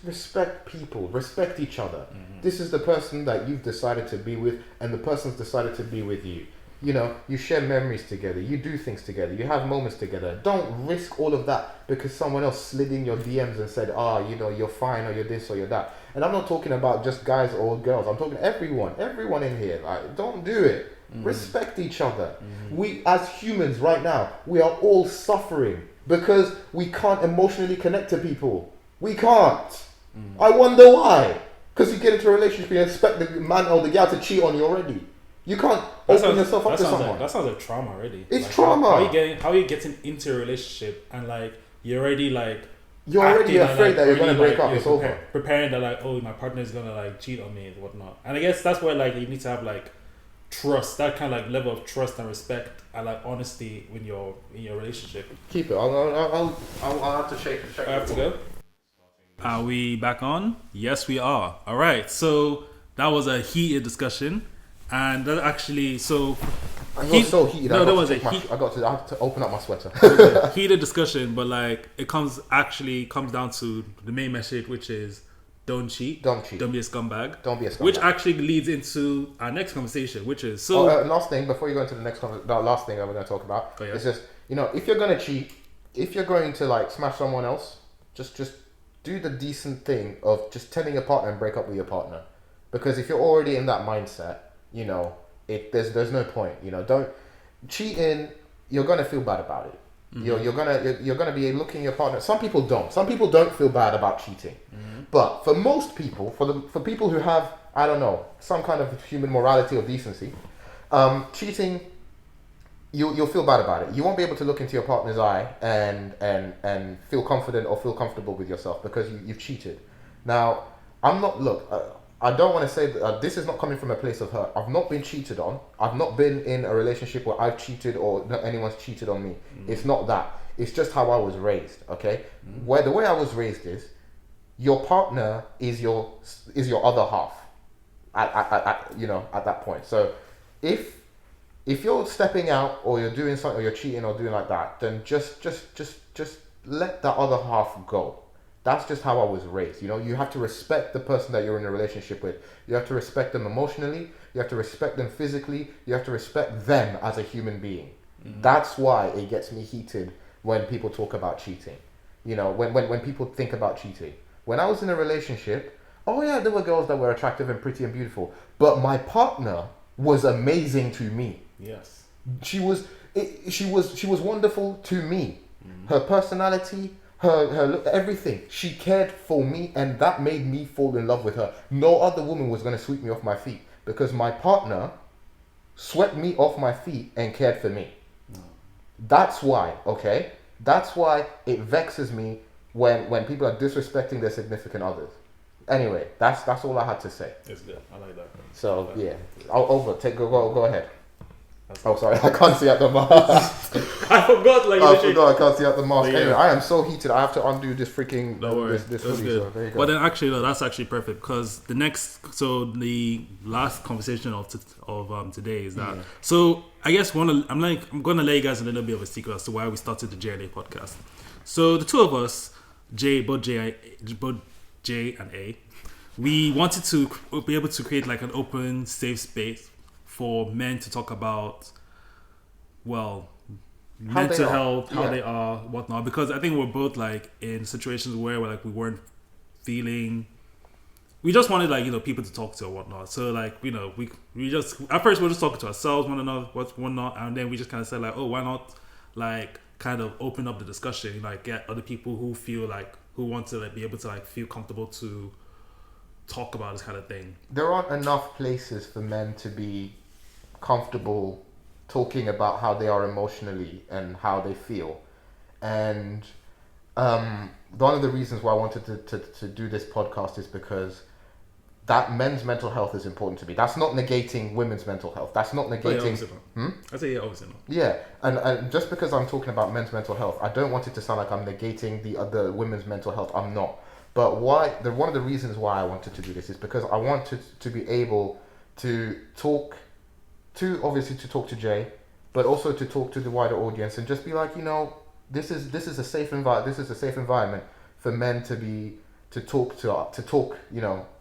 respect people. Respect each other. Mm-hmm. This is the person that you've decided to be with, and the person's decided to be with you. You know, you share memories together, you do things together, you have moments together. Don't risk all of that because someone else slid in your DMs and said, you know, you're fine or you're this or you're that. And I'm not talking about just guys or girls. I'm talking everyone in here. Like, don't do it. Mm-hmm. Respect each other. Mm-hmm. We, as humans right now, we are all suffering because we can't emotionally connect to people. We can't. Mm-hmm. I wonder why. Because you get into a relationship and you expect the man or the girl to cheat on you already. You can't open yourself up to someone. That sounds like trauma already. It's like, trauma. How are you getting into a relationship and like you're already like afraid that you're gonna break up. It's over. Preparing that like, oh, my partner is gonna like cheat on me and whatnot. And I guess that's where like you need to have like trust, that kind of like level of trust and respect and like honesty when you're in your relationship. Keep it. I'll have to shake. I have to go. Are we back on? Yes, we are. All right. So that was a heated discussion. And that actually, so I got so heated. No, I had to open up my sweater. Heated discussion, but like it comes down to the main message, which is don't cheat. Don't be a scumbag. Don't be a scumbag. Which actually leads into our next conversation, which is last thing before you go into the last thing that we're going to talk about. It's just, you know, if you're going to cheat, if you're going to like smash someone else, just do the decent thing of just telling your partner and break up with your partner, because if you're already in that mindset, you know, there's no point. You know, don't cheating. You're gonna feel bad about it. Mm-hmm. You're gonna be looking at your partner. Some people don't. Some people don't feel bad about cheating. Mm-hmm. But for most people, for people who have, I don't know, some kind of human morality or decency, cheating, you'll feel bad about it. You won't be able to look into your partner's eye and feel confident or feel comfortable with yourself because you've cheated. Now, I don't want to say that this is not coming from a place of hurt. I've not been cheated on. I've not been in a relationship where I've cheated or anyone's cheated on me. Mm. It's not that. It's just how I was raised, okay? Mm. Where the way I was raised is, your partner is your other half at that point. So if you're stepping out or you're doing something or you're cheating or doing like that, then just let that other half go. That's just how I was raised. You know, you have to respect the person that you're in a relationship with. You have to respect them emotionally. You have to respect them physically. You have to respect them as a human being. Mm-hmm. That's why it gets me heated when people talk about cheating. You know, when people think about cheating. When I was in a relationship, oh yeah, there were girls that were attractive and pretty and beautiful, but my partner was amazing to me. Yes. She was wonderful to me. Mm-hmm. Her personality, her look, everything. She cared for me, and that made me fall in love with her. No other woman was going to sweep me off my feet because my partner swept me off my feet and cared for me. No. That's why, okay? That's why it vexes me when people are disrespecting their significant others. Anyway, that's all I had to say. It's good. I like that. So yeah, go ahead. Oh, sorry, I can't see out the mask. I forgot. I can't see out the mask. Yeah. Anyway, I am so heated. I have to undo this freaking. Don't worry. This hoodie. So there you go. But then actually, no, that's actually perfect because the last conversation of today is that. Yeah. So I guess I'm gonna lay you guys a little bit of a secret as to why we started the JLA podcast. So the two of us, both J and A, we wanted to be able to create like an open, safe space for men to talk about, mental health, how they are, whatnot. Because I think we're both like in situations where we weren't feeling we just wanted people to talk to or whatnot. So we just at first we were just talking to ourselves, one another, whatnot, and then we just kind of said oh, why not kind of open up the discussion, get other people who feel who want to be able to feel comfortable to talk about this kind of thing. There aren't enough places for men to be comfortable talking about how they are emotionally and how they feel. And one of the reasons why I wanted to do this podcast is because that men's mental health is important to me. That's not negating women's mental health. That's not negating... I say obviously not. Yeah, and just because I'm talking about men's mental health, I don't want it to sound like I'm negating the other women's mental health. I'm not. But one of the reasons why I wanted to do this is because I wanted to be able to talk to Jay, but also to talk to the wider audience and just be this is a safe environment for men to talk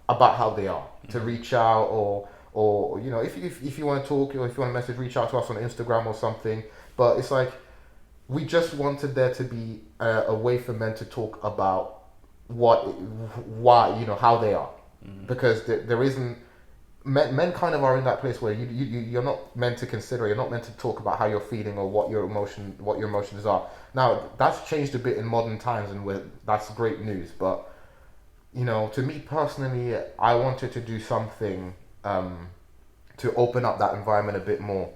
about how they are, to reach out or if you want to talk or if you want to message, reach out to us on Instagram or something. But it's we just wanted there to be a way for men to talk about why how they are, because there isn't. Men kind of are in that place where you're not meant to consider, you're not meant to talk about how you're feeling or what your emotions are. Now that's changed a bit in modern times, and that's great news. But to me personally, I wanted to do something to open up that environment a bit more.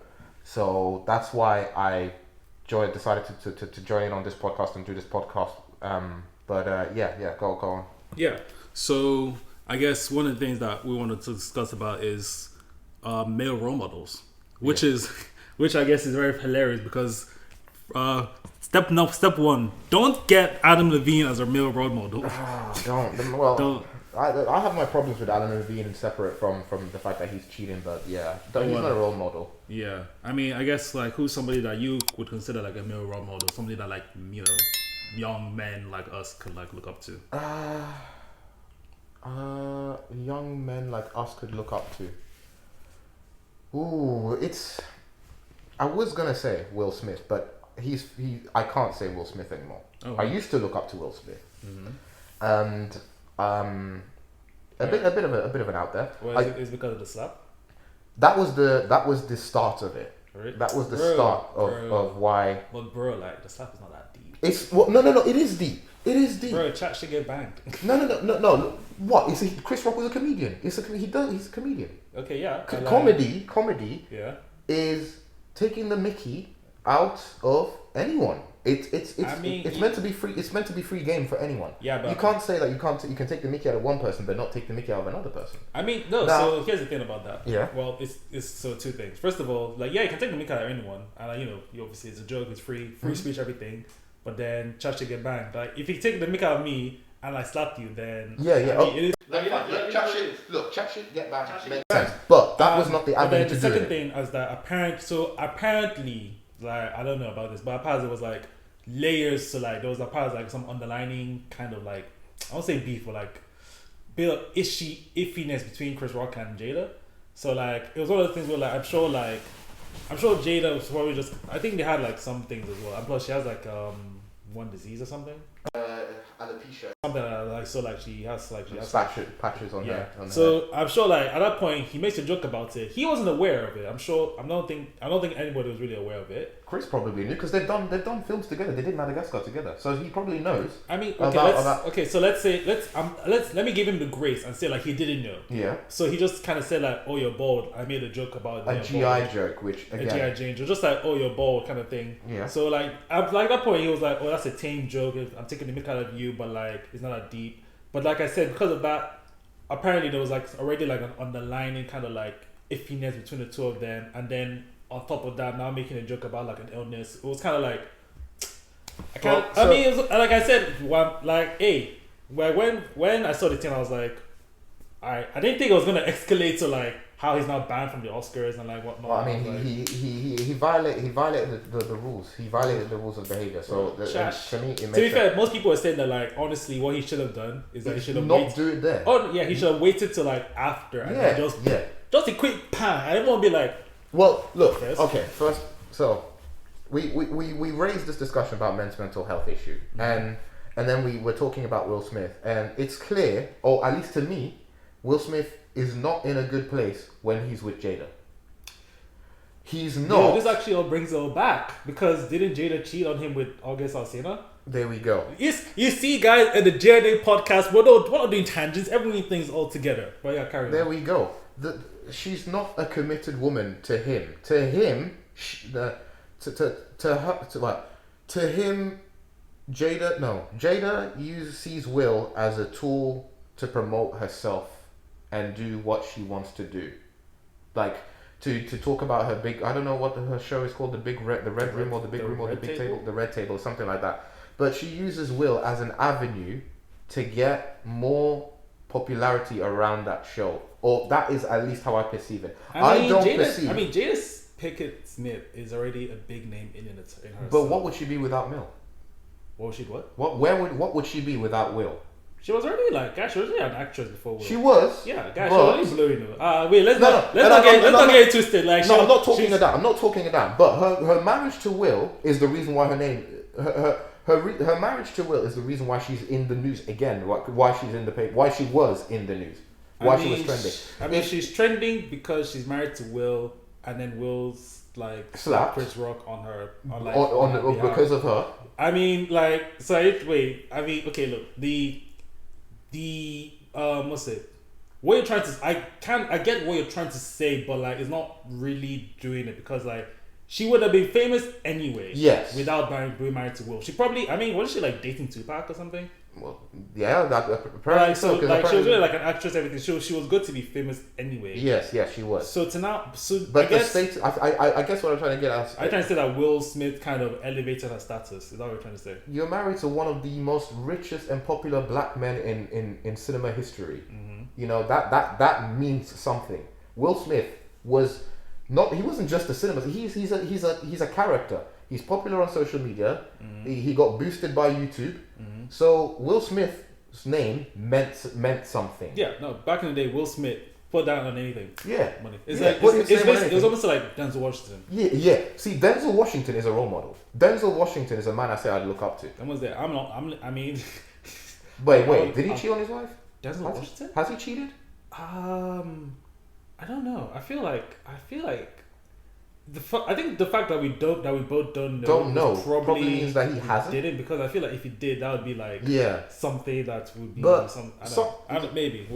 So that's why I decided to join in on this podcast and do this podcast. Go on. Yeah. So I guess one of the things that we wanted to discuss about is male role models, which I guess is very hilarious because step one, don't get Adam Levine as a male role model. Don't. I have my problems with Adam Levine separate from the fact that he's cheating, but he's not a role model. Yeah, I mean, I guess who's somebody that you would consider a male role model, somebody that young men like us could look up to. Young men like us could look up to. Ooh, I was gonna say Will Smith, but I can't say Will Smith anymore. Oh, I used to look up to Will Smith, and a bit of an out there. Well, is it because of the slap? That was the start of it. Really? That was the start of why. But bro, the slap is not that deep. It's no. It is deep. It is deep. Bro, chat should get banged. No. What? Chris Rock was a comedian. He's a comedian. Okay, yeah. Comedy. Yeah. Is taking the mickey out of anyone. It's meant to be free. It's meant to be free game for anyone. Yeah, but you can't say that you can take the mickey out of one person, but not take the mickey out of another person. I mean, no. Now, so here's the thing about that. Yeah. Well, it's so two things. First of all, you can take the mickey out of anyone, and you obviously it's a joke. It's free speech, everything. But then chat should get banged. If you take the mick out of me and I slap you, then chat should get banged. Makes sense. But that was not the avenue to do it. The second thing is that apparently, I don't know about this, but apparently it was layers to there was apparently some underlining kind of I won't say beef, but bit of iffiness between Chris Rock and Jada. So it was one of the things where I'm sure Jada was probably just. I think they had some things as well. And plus she has one disease or something. Alopecia. Something she has patches on her. So I'm sure at that point he makes a joke about it. He wasn't aware of it. I'm sure. I don't think anybody was really aware of it. Chris probably knew because they've done films together. They did Madagascar together, so he probably knows. I mean, okay, so let me give him the grace and say he didn't know. Yeah. So he just kind of said oh, you're bald. I made a joke about a GI joke, which again, a GI Jane joke, just oh, you're bald kind of thing. Yeah. So at that point he was oh, that's a tame joke. I'm taking the mick out of you, but it's not that deep. But like I said, because of that, apparently there was already an underlining kind of iffiness between the two of them, and then on top of that, now making a joke about an illness. It was kind of it was, like I said, when I saw the thing, I was I didn't think it was gonna escalate to how he's now banned from the Oscars and whatnot. Well, I mean, he violated the rules. He violated the rules of behavior. So to me, to be fair, most people are saying that honestly, what he should have done is that he should have not do it there. Oh yeah, he should have waited till after and just a quick pan. I didn't want to be well, look. Okay, first, so we raised this discussion about men's mental health issue, and then we were talking about Will Smith, and it's clear, or at least to me, Will Smith is not in a good place when he's with Jada. He's not. Yo, this actually all brings it all back because didn't Jada cheat on him with August Alsina? There we go. Yes, you see, guys, in the JNA podcast, we're not doing tangents. Everything things all together. But yeah, carry on. There we go. She's not a committed woman to him. To him, to him, Jada sees Will as a tool to promote herself and do what she wants to do, like to talk about her big. I don't know what her show is called, the red room or the big room or the big table, the red table, something like that. But she uses Will as an avenue to get more popularity around that show, or that is at least how I perceive it. Jada Pinkett Smith is already a big name in her. But what would she be without Will? What would she what? What would she be without Will? She was already she was already an actress before Will. She was. Yeah, she was already blowing. Wait, let's not get it twisted. Like, no, I'm not talking of that. I'm not talking of that. But her marriage to Will is the reason why her name her marriage to Will is the reason why she's in the news again. Why she's in the paper. Why she was in the news. Why she was trending. She's trending because she's married to Will, and then Will's like slapped Chris Rock on her because of her. I mean, like, wait. I mean, okay, look, what's it? What you're trying to, I get what you're trying to say, but like, it's not really doing it because like, she would have been famous anyway. Yes. Without being married to Will. She probably, I mean, wasn't she like dating Tupac or something? Well, yeah, that apparently she was really like an actress, everything. She was good to be famous anyway. Yes, she was. But I guess what I'm trying to get at. I'm trying to say that Will Smith kind of elevated her status. Is that what you're trying to say? You're married to one of the most richest and popular black men in cinema history. Mm-hmm. You know that means something. Will Smith was not. He wasn't just a cinema. He's a character. He's popular on social media. Mm-hmm. He got boosted by YouTube. Mm-hmm. So Will Smith's name meant something. Yeah, no. Back in the day, Will Smith put down on anything. Yeah, money. It was almost like Denzel Washington. Yeah. See, Denzel Washington is a role model. Denzel Washington is a man I say I'd look up to. And was there? I mean. Wait. Did he cheat on his wife? Denzel Washington? Has he cheated? I don't know. I feel like I think the fact that we both don't know probably means that he hasn't. Didn't, because I feel like if he did, that would be like something that would be maybe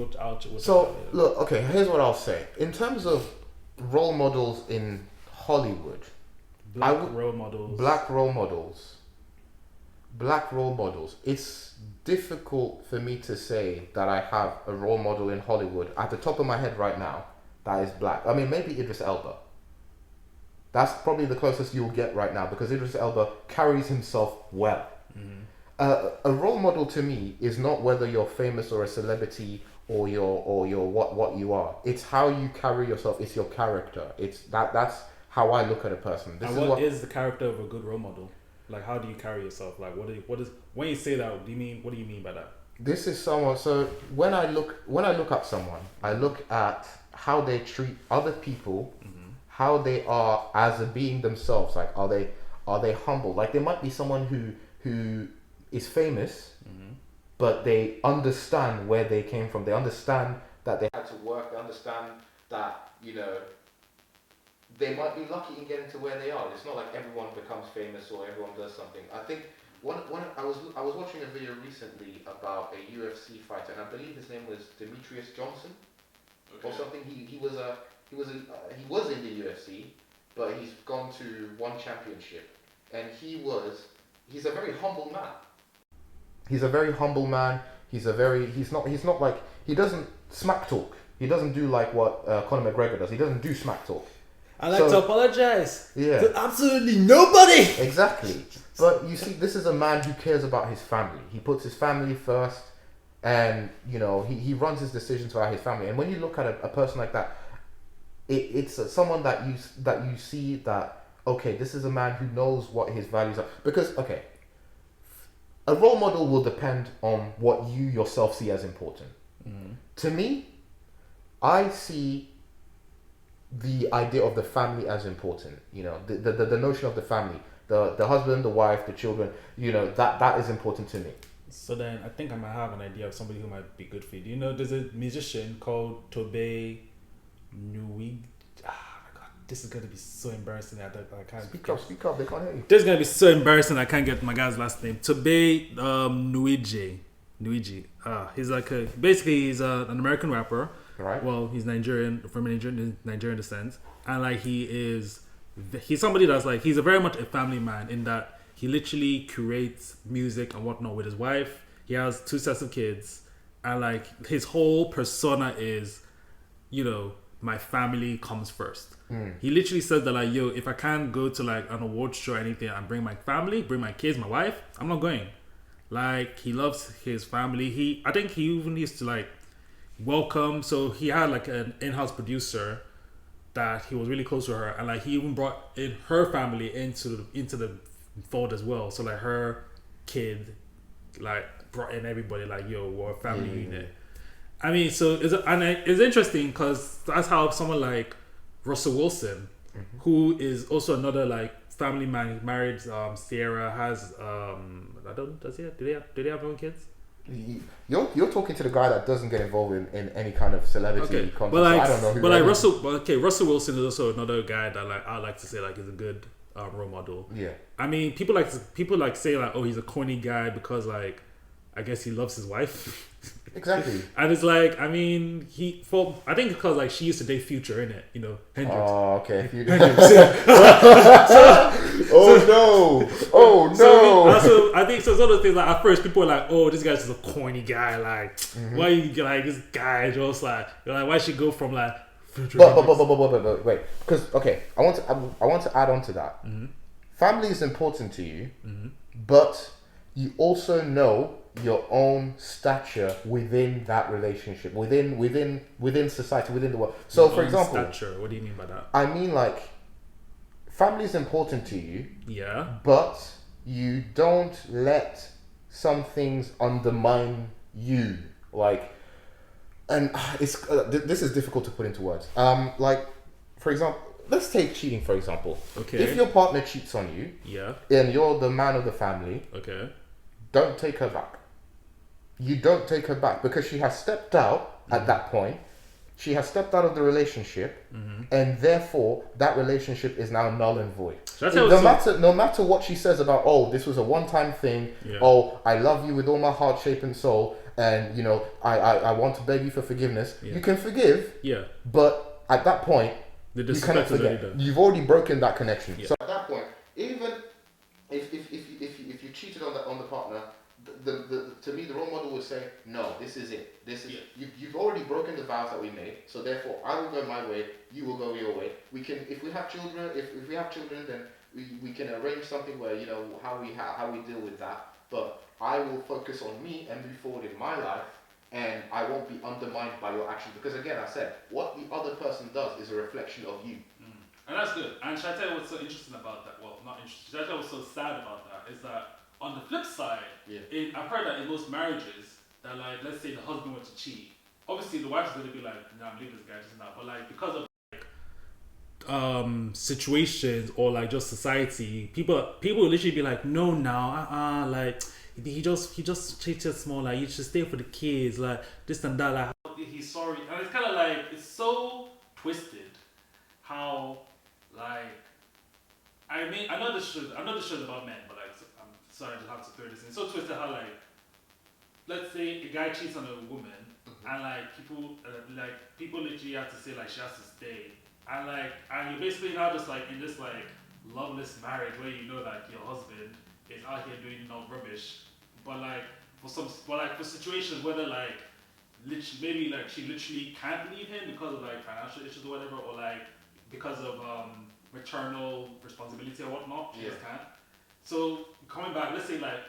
look, okay, here's what I'll say in terms of role models in Hollywood. Black role models. It's difficult for me to say that I have a role model in Hollywood at the top of my head right now that is black. I mean, maybe Idris Elba. That's probably the closest you'll get right now because Idris Elba carries himself well. Mm-hmm. A role model to me is not whether you're famous or a celebrity or you're what you are. It's how you carry yourself. It's your character. That's how I look at a person. What is the character of a good role model? Like, how do you carry yourself? Like, what is when you say that? What do you mean by that? This is someone. So when I look at someone, I look at how they treat other people. Mm-hmm. How they are as a being themselves. Like, are they humble? Like, there might be someone who is famous, mm-hmm. but they understand where they came from. They understand that they had to work. They understand that, they might be lucky in getting to where they are. It's not like everyone becomes famous or everyone does something. I think I was watching a video recently about a UFC fighter, and I believe his name was Demetrius Johnson, or something. He was in the UFC, but he's gone to one championship, and he's a very humble man. He's a very humble man. He's not like, he doesn't smack talk. He doesn't do like what Conor McGregor does. He doesn't do smack talk. I like to apologize. Yeah. To absolutely nobody. Exactly. But you see, this is a man who cares about his family. He puts his family first, and he runs his decisions about his family. And when you look at a person like that, it's someone that you see that, okay, this is a man who knows what his values are. Because, okay, a role model will depend on what you yourself see as important. Mm-hmm. To me, I see the idea of the family as important. The notion of the family, the husband, the wife, the children. That is important to me. So then I think I might have an idea of somebody who might be good for you. Do you know there's a musician called Tobe Nui? Ah my god, this is gonna be so embarrassing. I can't Speak up, they can't hear you. This is gonna be so embarrassing. I can't get my guy's last name. Tobe Nuiji. He's like he's an American rapper. Right. Well, he's Nigerian from Nigerian descent, and like he's somebody that's like he's a very much a family man in that he literally curates music and whatnot with his wife. He has 2 sets of kids, and like his whole persona is, you know, my family comes first. He literally says that like, yo, if I can't go to like an award show or anything and bring my family, bring my kids, my wife, I'm not going. Like he loves his family. I think he even used to like welcome. So he had like an in-house producer that he was really close to her, and like he even brought in her family into the fold as well. So like her kid like brought in everybody, like, yo, we're a family unit. I mean, so it's interesting because that's how someone like Russell Wilson, who is also another like family man, married Sierra, has do they have own kids? You're talking to the guy that doesn't get involved in any kind of celebrity content. But like, so I don't know who. But like Russell Wilson is also another guy that like I like to say like is a good role model. Yeah. I mean, people like say like, oh, he's a corny guy because like I guess he loves his wife. Exactly. And it's like, I mean, I think because like she used to date Future, innit? You know, Hendrix. Oh, okay. Oh no. So I think so. Some of the things like at first people were like, oh, this guy's just a corny guy. Like, why you like this guy? Just like, you're like, why should go from like Future? But wait, because okay, I want to add on to that. Family is important to you, but you also know your own stature within that relationship, within society, within the world. So, for example, stature. What do you mean by that? I mean, like, family is important to you. Yeah. But you don't let some things undermine you. Like, and it's this is difficult to put into words. Like, for example, let's take cheating for example. Okay. If your partner cheats on you, and you're the man of the family, don't take her back. You don't take her back because she has stepped out at that point. She has stepped out of the relationship, and therefore that relationship is now null and void. No matter what she says about, oh, this was a one-time thing. Oh, I love you with all my heart, shape, and soul, and you know, I want to beg you for forgiveness. You can forgive. But at that point, you cannot forget. You've already broken that connection. So at that point, even if you cheated on the partner, to me the role model would say, no, this is it. You've already broken the vows that we made. So therefore, I will go my way. You will go your way. We can, if we have children, then we can arrange something where, you know, how we deal with that. But I will focus on me and move forward in my life, and I won't be undermined by your actions. Because again, I said, what the other person does is a reflection of you. And that's good. And should I tell you what's so interesting about that? Well, not interesting. Should I tell you what's so sad about that? Is that on the flip side, I've heard that in most marriages, that like, let's say the husband were to cheat, obviously the wife's going to be like, nah, I'm leaving this guy just now. But like, because of like, situations or like just society, people will literally be like, no, now, like, he just cheated small, like, you should stay for the kids, like, this and that, like, he's sorry. And it's kind of like, it's so twisted how, like, I mean, I know this show's about men, but like, I'm sorry to have to throw this in. It's so twisted how, like, let's say a guy cheats on a woman, and like people literally have to say like she has to stay, and you're basically now just like in this like loveless marriage where you know that your husband is out here doing rubbish, but like for situations whether like literally maybe like she literally can't leave him because of like financial issues or whatever, or like because of maternal responsibility or whatnot, she just can't. So coming back, let's say like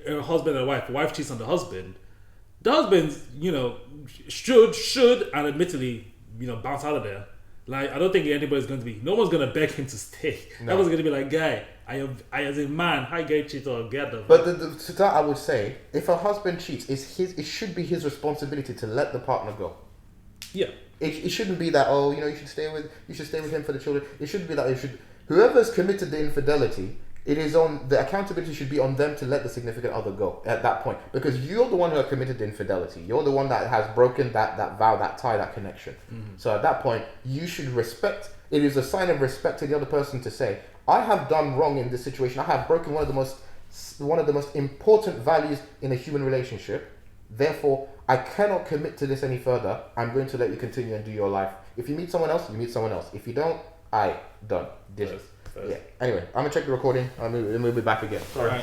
a husband and a wife cheats on the husband, you know, should and admittedly, you know, bounce out of there. Like, I don't think no one's gonna beg him to stay. No. That was gonna be like, guy, I as a man, how you get cheated or get them? But to that I would say, if a husband cheats, it should be his responsibility to let the partner go. Yeah. It shouldn't be that, oh, you know, you should stay with him for the children. It shouldn't be that. Whoever's committed the infidelity, it is on the accountability should be on them to let the significant other go at that point, because you're the one who has committed the infidelity. You're the one that has broken that vow, that tie, that connection. So at that point, you should respect. It is a sign of respect to the other person to say, I have done wrong in this situation. I have broken one of the most important values in a human relationship. Therefore, I cannot commit to this any further. I'm going to let you continue and do your life. If you meet someone else, you meet someone else. If you don't, done. Dishes. Yeah. Anyway, I'm gonna check the recording. We'll be back again. Sorry.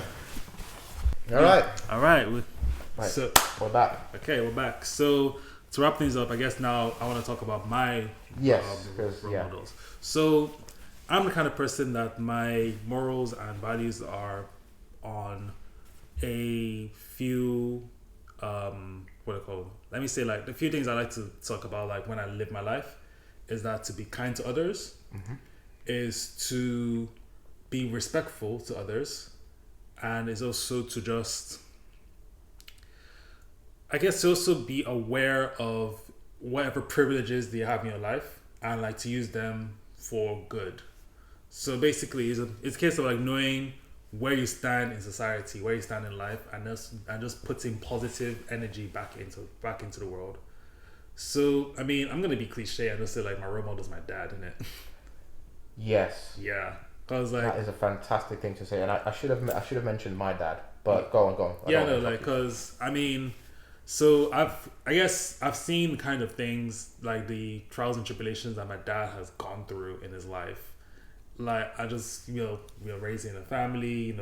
All right. So we're back. Okay, we're back. So to wrap things up, I guess now I want to talk about my role models. So I'm the kind of person that my morals and values are on a few let me say, like, the few things I like to talk about, like, when I live my life, is that to be kind to others, is to be respectful to others, and is also to just, I guess, to also be aware of whatever privileges they have in your life, and like to use them for good. So basically, it's a case of like knowing where you stand in society, where you stand in life, and just putting positive energy back into the world. So I mean, I'm gonna be cliche and just say like my role model is my dad, isn't it? Yes. Yeah, cause like that is a fantastic thing to say, and I should have mentioned my dad, but go on. Cause I mean, so I guess I've seen kind of things like the trials and tribulations that my dad has gone through in his life. Like I just raising a family,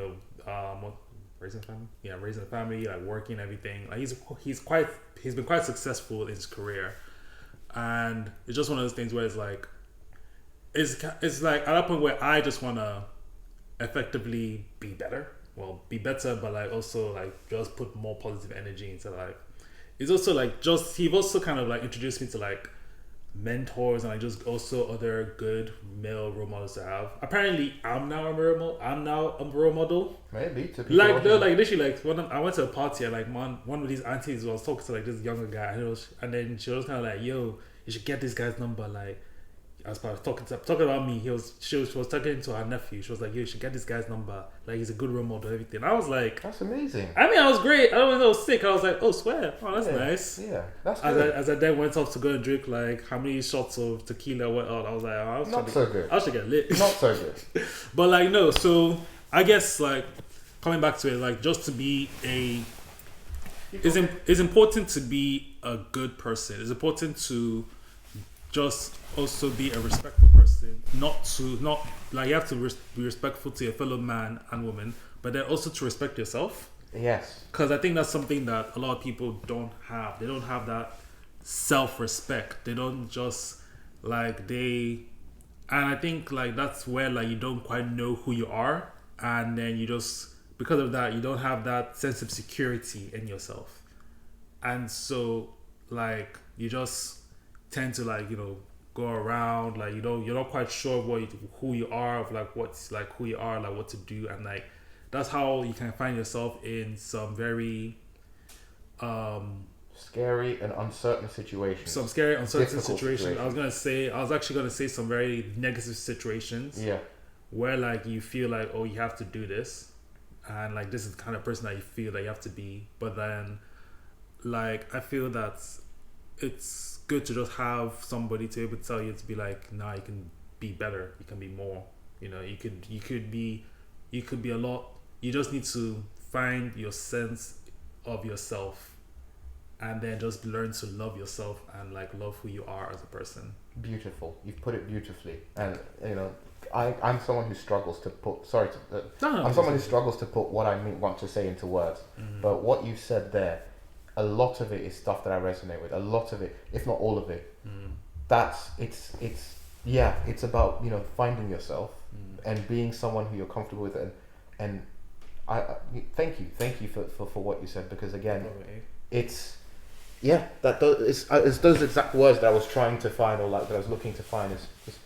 raising a family, like working, everything. Like he's been quite successful in his career, and it's just one of those things where it's like like at that point where I just want to effectively be better, but like also like just put more positive energy into like. It's also like he also kind of like introduced me to like mentors and like just also other good male role models to have. Apparently, I'm now a role model. Maybe to people like they're like literally like when I went to a party and like one of these aunties was talking to like this younger guy and then she was kind of like, yo, you should get this guy's number. Like I was talking about me. She was talking to her nephew. She was like, yo, you should get this guy's number. Like he's a good role model and everything. I was like, that's amazing. I mean, I was great. I don't know, I was sick. I was like, oh, swear. Oh, that's nice. Yeah, that's good. As I then went off to go and drink like how many shots of tequila went on, I was like, I should get lit. Not so good. But like no, so I guess like coming back to it, like just to be it's important to be a good person. It's important to just also be a respectful person, not like you have to be respectful to your fellow man and woman, but then also to respect yourself. Yes, because I think that's something that a lot of people don't have. They don't have that self-respect. They don't just and I think like that's where like you don't quite know who you are, and then you just, because of that, you don't have that sense of security in yourself, and so like you just tend to like go around like you're not quite sure who you are, of like what's like who you are, like what to do, and like that's how you can find yourself in some very scary and uncertain situations. Some scary, uncertain situations. I was actually gonna say some very negative situations. Yeah. Where like you feel like, oh, you have to do this, and like this is the kind of person that you feel that you have to be, but then like I feel that it's good to just have somebody to be able to tell you to be like, nah, you can be better, you can be more, you could be a lot. You just need to find your sense of yourself, and then just learn to love yourself and like love who you are as a person. Beautiful. You've put it beautifully, and I'm someone who struggles to put. I'm someone who struggles to put what I want to say into words. Mm-hmm. But what you said there, a lot of it is stuff that I resonate with. A lot of it, if not all of it, it's about finding yourself and being someone who you're comfortable with, and I thank you for what you said, because again, it's those exact words that I was trying to find, or like that I was looking to find, is just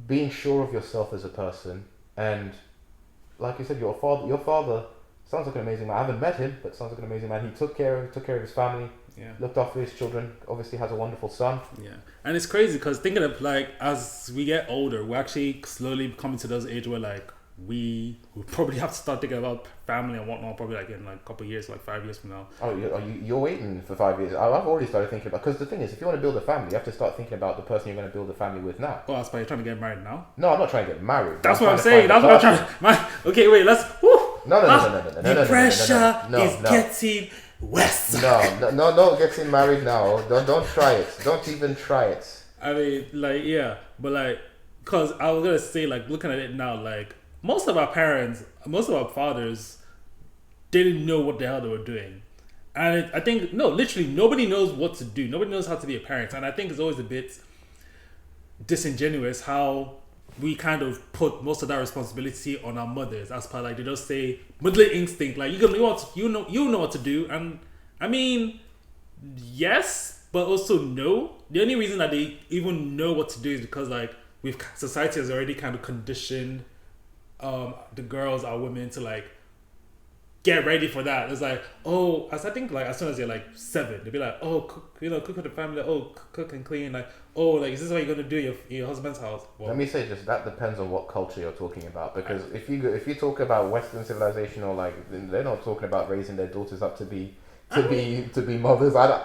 being sure of yourself as a person. And like you said, your father sounds like an amazing man. I haven't met him, but sounds like an amazing man. He took care of his family, looked after his children, obviously has a wonderful son. Yeah, and it's crazy because thinking of like, as we get older, we're actually slowly coming to those age where like we will probably have to start thinking about family and whatnot probably like in like a couple of years, like 5 years from now. Oh, you're waiting for 5 years. I've already started thinking about, because the thing is, if you want to build a family, you have to start thinking about the person you're going to build a family with now. Oh, that's why you're trying to get married now? No, I'm not trying to get married. That's what I'm saying. That's what I'm trying to... Okay, wait, let's... No. The pressure is getting worse. No, getting married now. Don't try it. Don't even try it. I mean, like, yeah, but like, because I was gonna say, like, looking at it now, like, most of our parents, most of our fathers didn't know what the hell they were doing. And I think, no, literally, nobody knows what to do. Nobody knows how to be a parent. And I think it's always a bit disingenuous how we kind of put most of that responsibility on our mothers. As per, like, they just say, motherly instinct, like, you know what to do. And, I mean, yes, but also no. The only reason that they even know what to do is because, like, society has already kind of conditioned the girls, our women, to like get ready for that. It's like, oh, I think like as soon as they're like 7, they'll be like, oh, cook for the family, oh, cook and clean, like, oh, like, is this what you're gonna do in your husband's house? Well, let me say just that depends on what culture you're talking about, because if you talk about Western civilization, or like, they're not talking about raising their daughters up to be mothers. I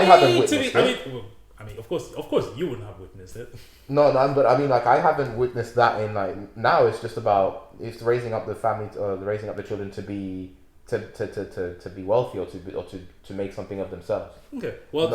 haven't witnessed it. I mean, of course, you wouldn't have witnessed it. No, but I mean, like, I haven't witnessed that in, like, now it's just about, it's raising up the family, raising up the children to be wealthy, or to make something of themselves. Okay, well,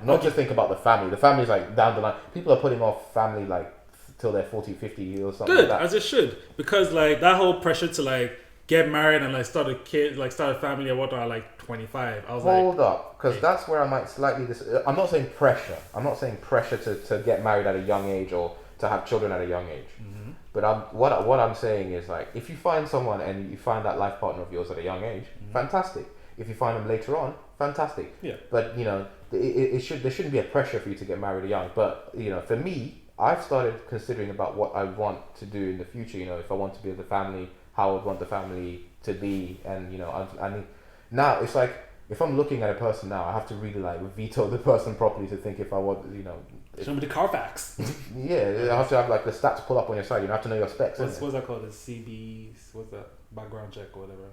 not just think about the family. The family's like down the line. People are putting off family like till they're 40, 50 or something. Good, like that. as it should, because like that whole pressure to like get married and like start a family or whatnot, like 25. I was Hold up, because that's where I might slightly I'm not saying pressure. I'm not saying pressure to get married at a young age or to have children at a young age. Mm-hmm. But what I'm saying is, like, if you find someone and you find that life partner of yours at a young age, fantastic. If you find them later on, fantastic. Yeah. But you know, there shouldn't be a pressure for you to get married young. But you know, for me, I've started considering about what I want to do in the future. You know, if I want to build a family, how I would want the family to be, and you know, I mean, now it's like, if I'm looking at a person now, I have to really like veto the person properly to think if I want, you know. Show me the Carfax. Yeah, I have to have like the stats pull up on your side. You have to know your specs. What's that called? The CB. What's that? Background check or whatever.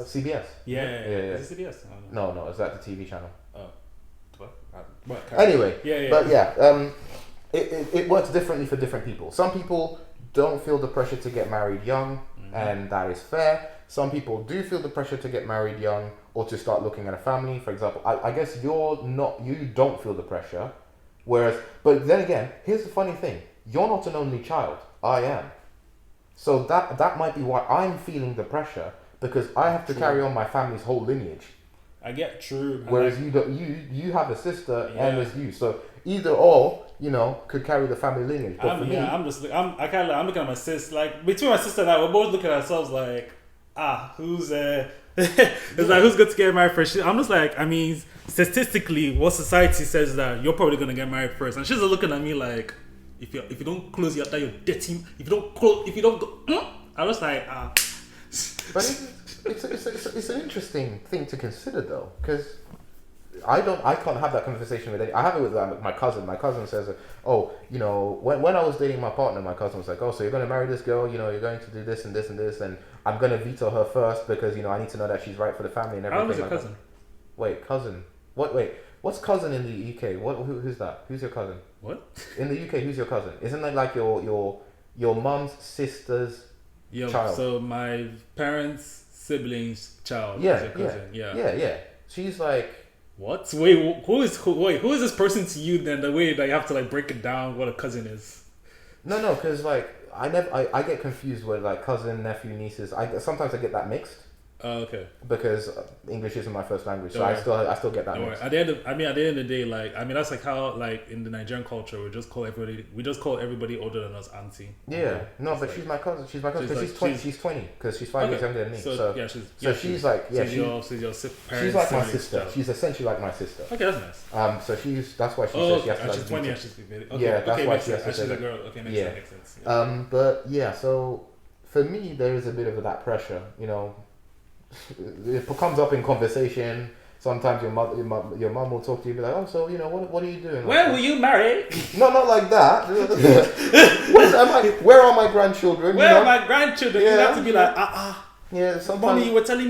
CBS. Yeah. Is it CBS? No. Is that the TV channel? Oh. What? Anyway. Yeah. But yeah, it works differently for different people. Some people don't feel the pressure to get married young, and that is fair. Some people do feel the pressure to get married young or to start looking at a family. For example, I guess you don't feel the pressure. But then again, here's the funny thing. You're not an only child. I am. So that might be why I'm feeling the pressure, because I have to carry on my family's whole lineage. I get true. Whereas you have a sister and there's you. So either or, you know, could carry the family lineage. But I'm looking at my sister, like, between my sister and I, we're both looking at ourselves like, who's it's like, who's going to get married first? I'm just like, I mean, statistically, what society says that you're probably going to get married first, and she's looking at me like, if you don't close your door, you're dirty. If you don't go, I'm just like, But it's an interesting thing to consider though, because I can't have that conversation with any. I have it with my cousin. My cousin says, oh, you know, when I was dating my partner, my cousin was like, oh, so you're going to marry this girl, you know, you're going to do this and this and this, and I'm going to veto her first because, you know, I need to know that she's right for the family and everything. How was your cousin? Wait, cousin. What? Wait, what's cousin in the UK? Who's that? Who's your cousin? What? In the UK, who's your cousin? Isn't that like your mum's sister's child? So my parents' siblings' child. Yeah, is your cousin. Yeah. She's like, what? Wait, who is this person to you then? The way that you have to like break it down what a cousin is. No, because like I get confused with like cousin, nephew, nieces. Sometimes I get that mixed. Oh, okay. Because English isn't my first language, so I still get that mixed. At the end of the day, like, I mean, that's like how, like, in the Nigerian culture, we just call everybody older than us auntie. Yeah, no, but she's my cousin. She's my cousin because she's 20 because she's 5 years younger than me. She's like she's like my sister. She's essentially like my sister. Okay, that's nice. So that's why she says she has to. She's 20 and she's okay. Yeah, that's why she has to. She's a girl. Okay, makes sense. Yeah. But yeah, so for me, there is a bit of that pressure, you know. It comes up in conversation, Sometimes your mum will talk to you and be like, oh, so, what are you doing? When will you marry? No, not like that. Where are my grandchildren? Where are my grandchildren? You have to be like, Yeah, sometimes. Mommy, you were telling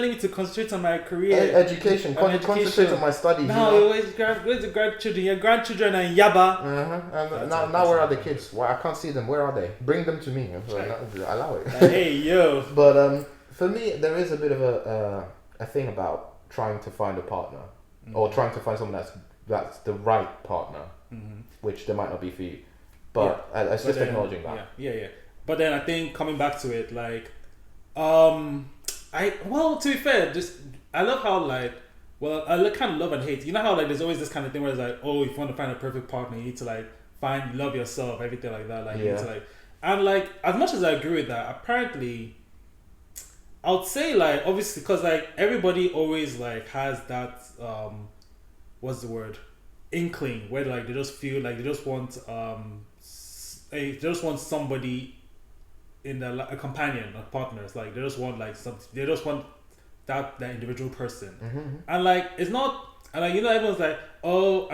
me to concentrate on my career. Education. Concentrate on my studies. No, where's the grandchildren? Your grandchildren are in Yaba. And now where are the kids? Well, I can't see them. Where are they? Bring them to me. Allow it. Hey, yo. But for me, there is a bit of a thing about trying to find a partner, or trying to find someone that's the right partner, which there might not be for you. But it's just acknowledging that. Yeah. But then I think coming back to it, like, to be fair, I love how I kind of love and hate. You know how like there's always this kind of thing where it's like, oh, if you want to find a perfect partner, you need to like love yourself, everything like that. Like you need to like, and like as much as I agree with that, apparently, I would say like obviously because like everybody always like has that what's the word, inkling where like they just feel like they just want somebody in a companion, a partner. It's like they just want like that individual person, and like it's not, and like everyone's like you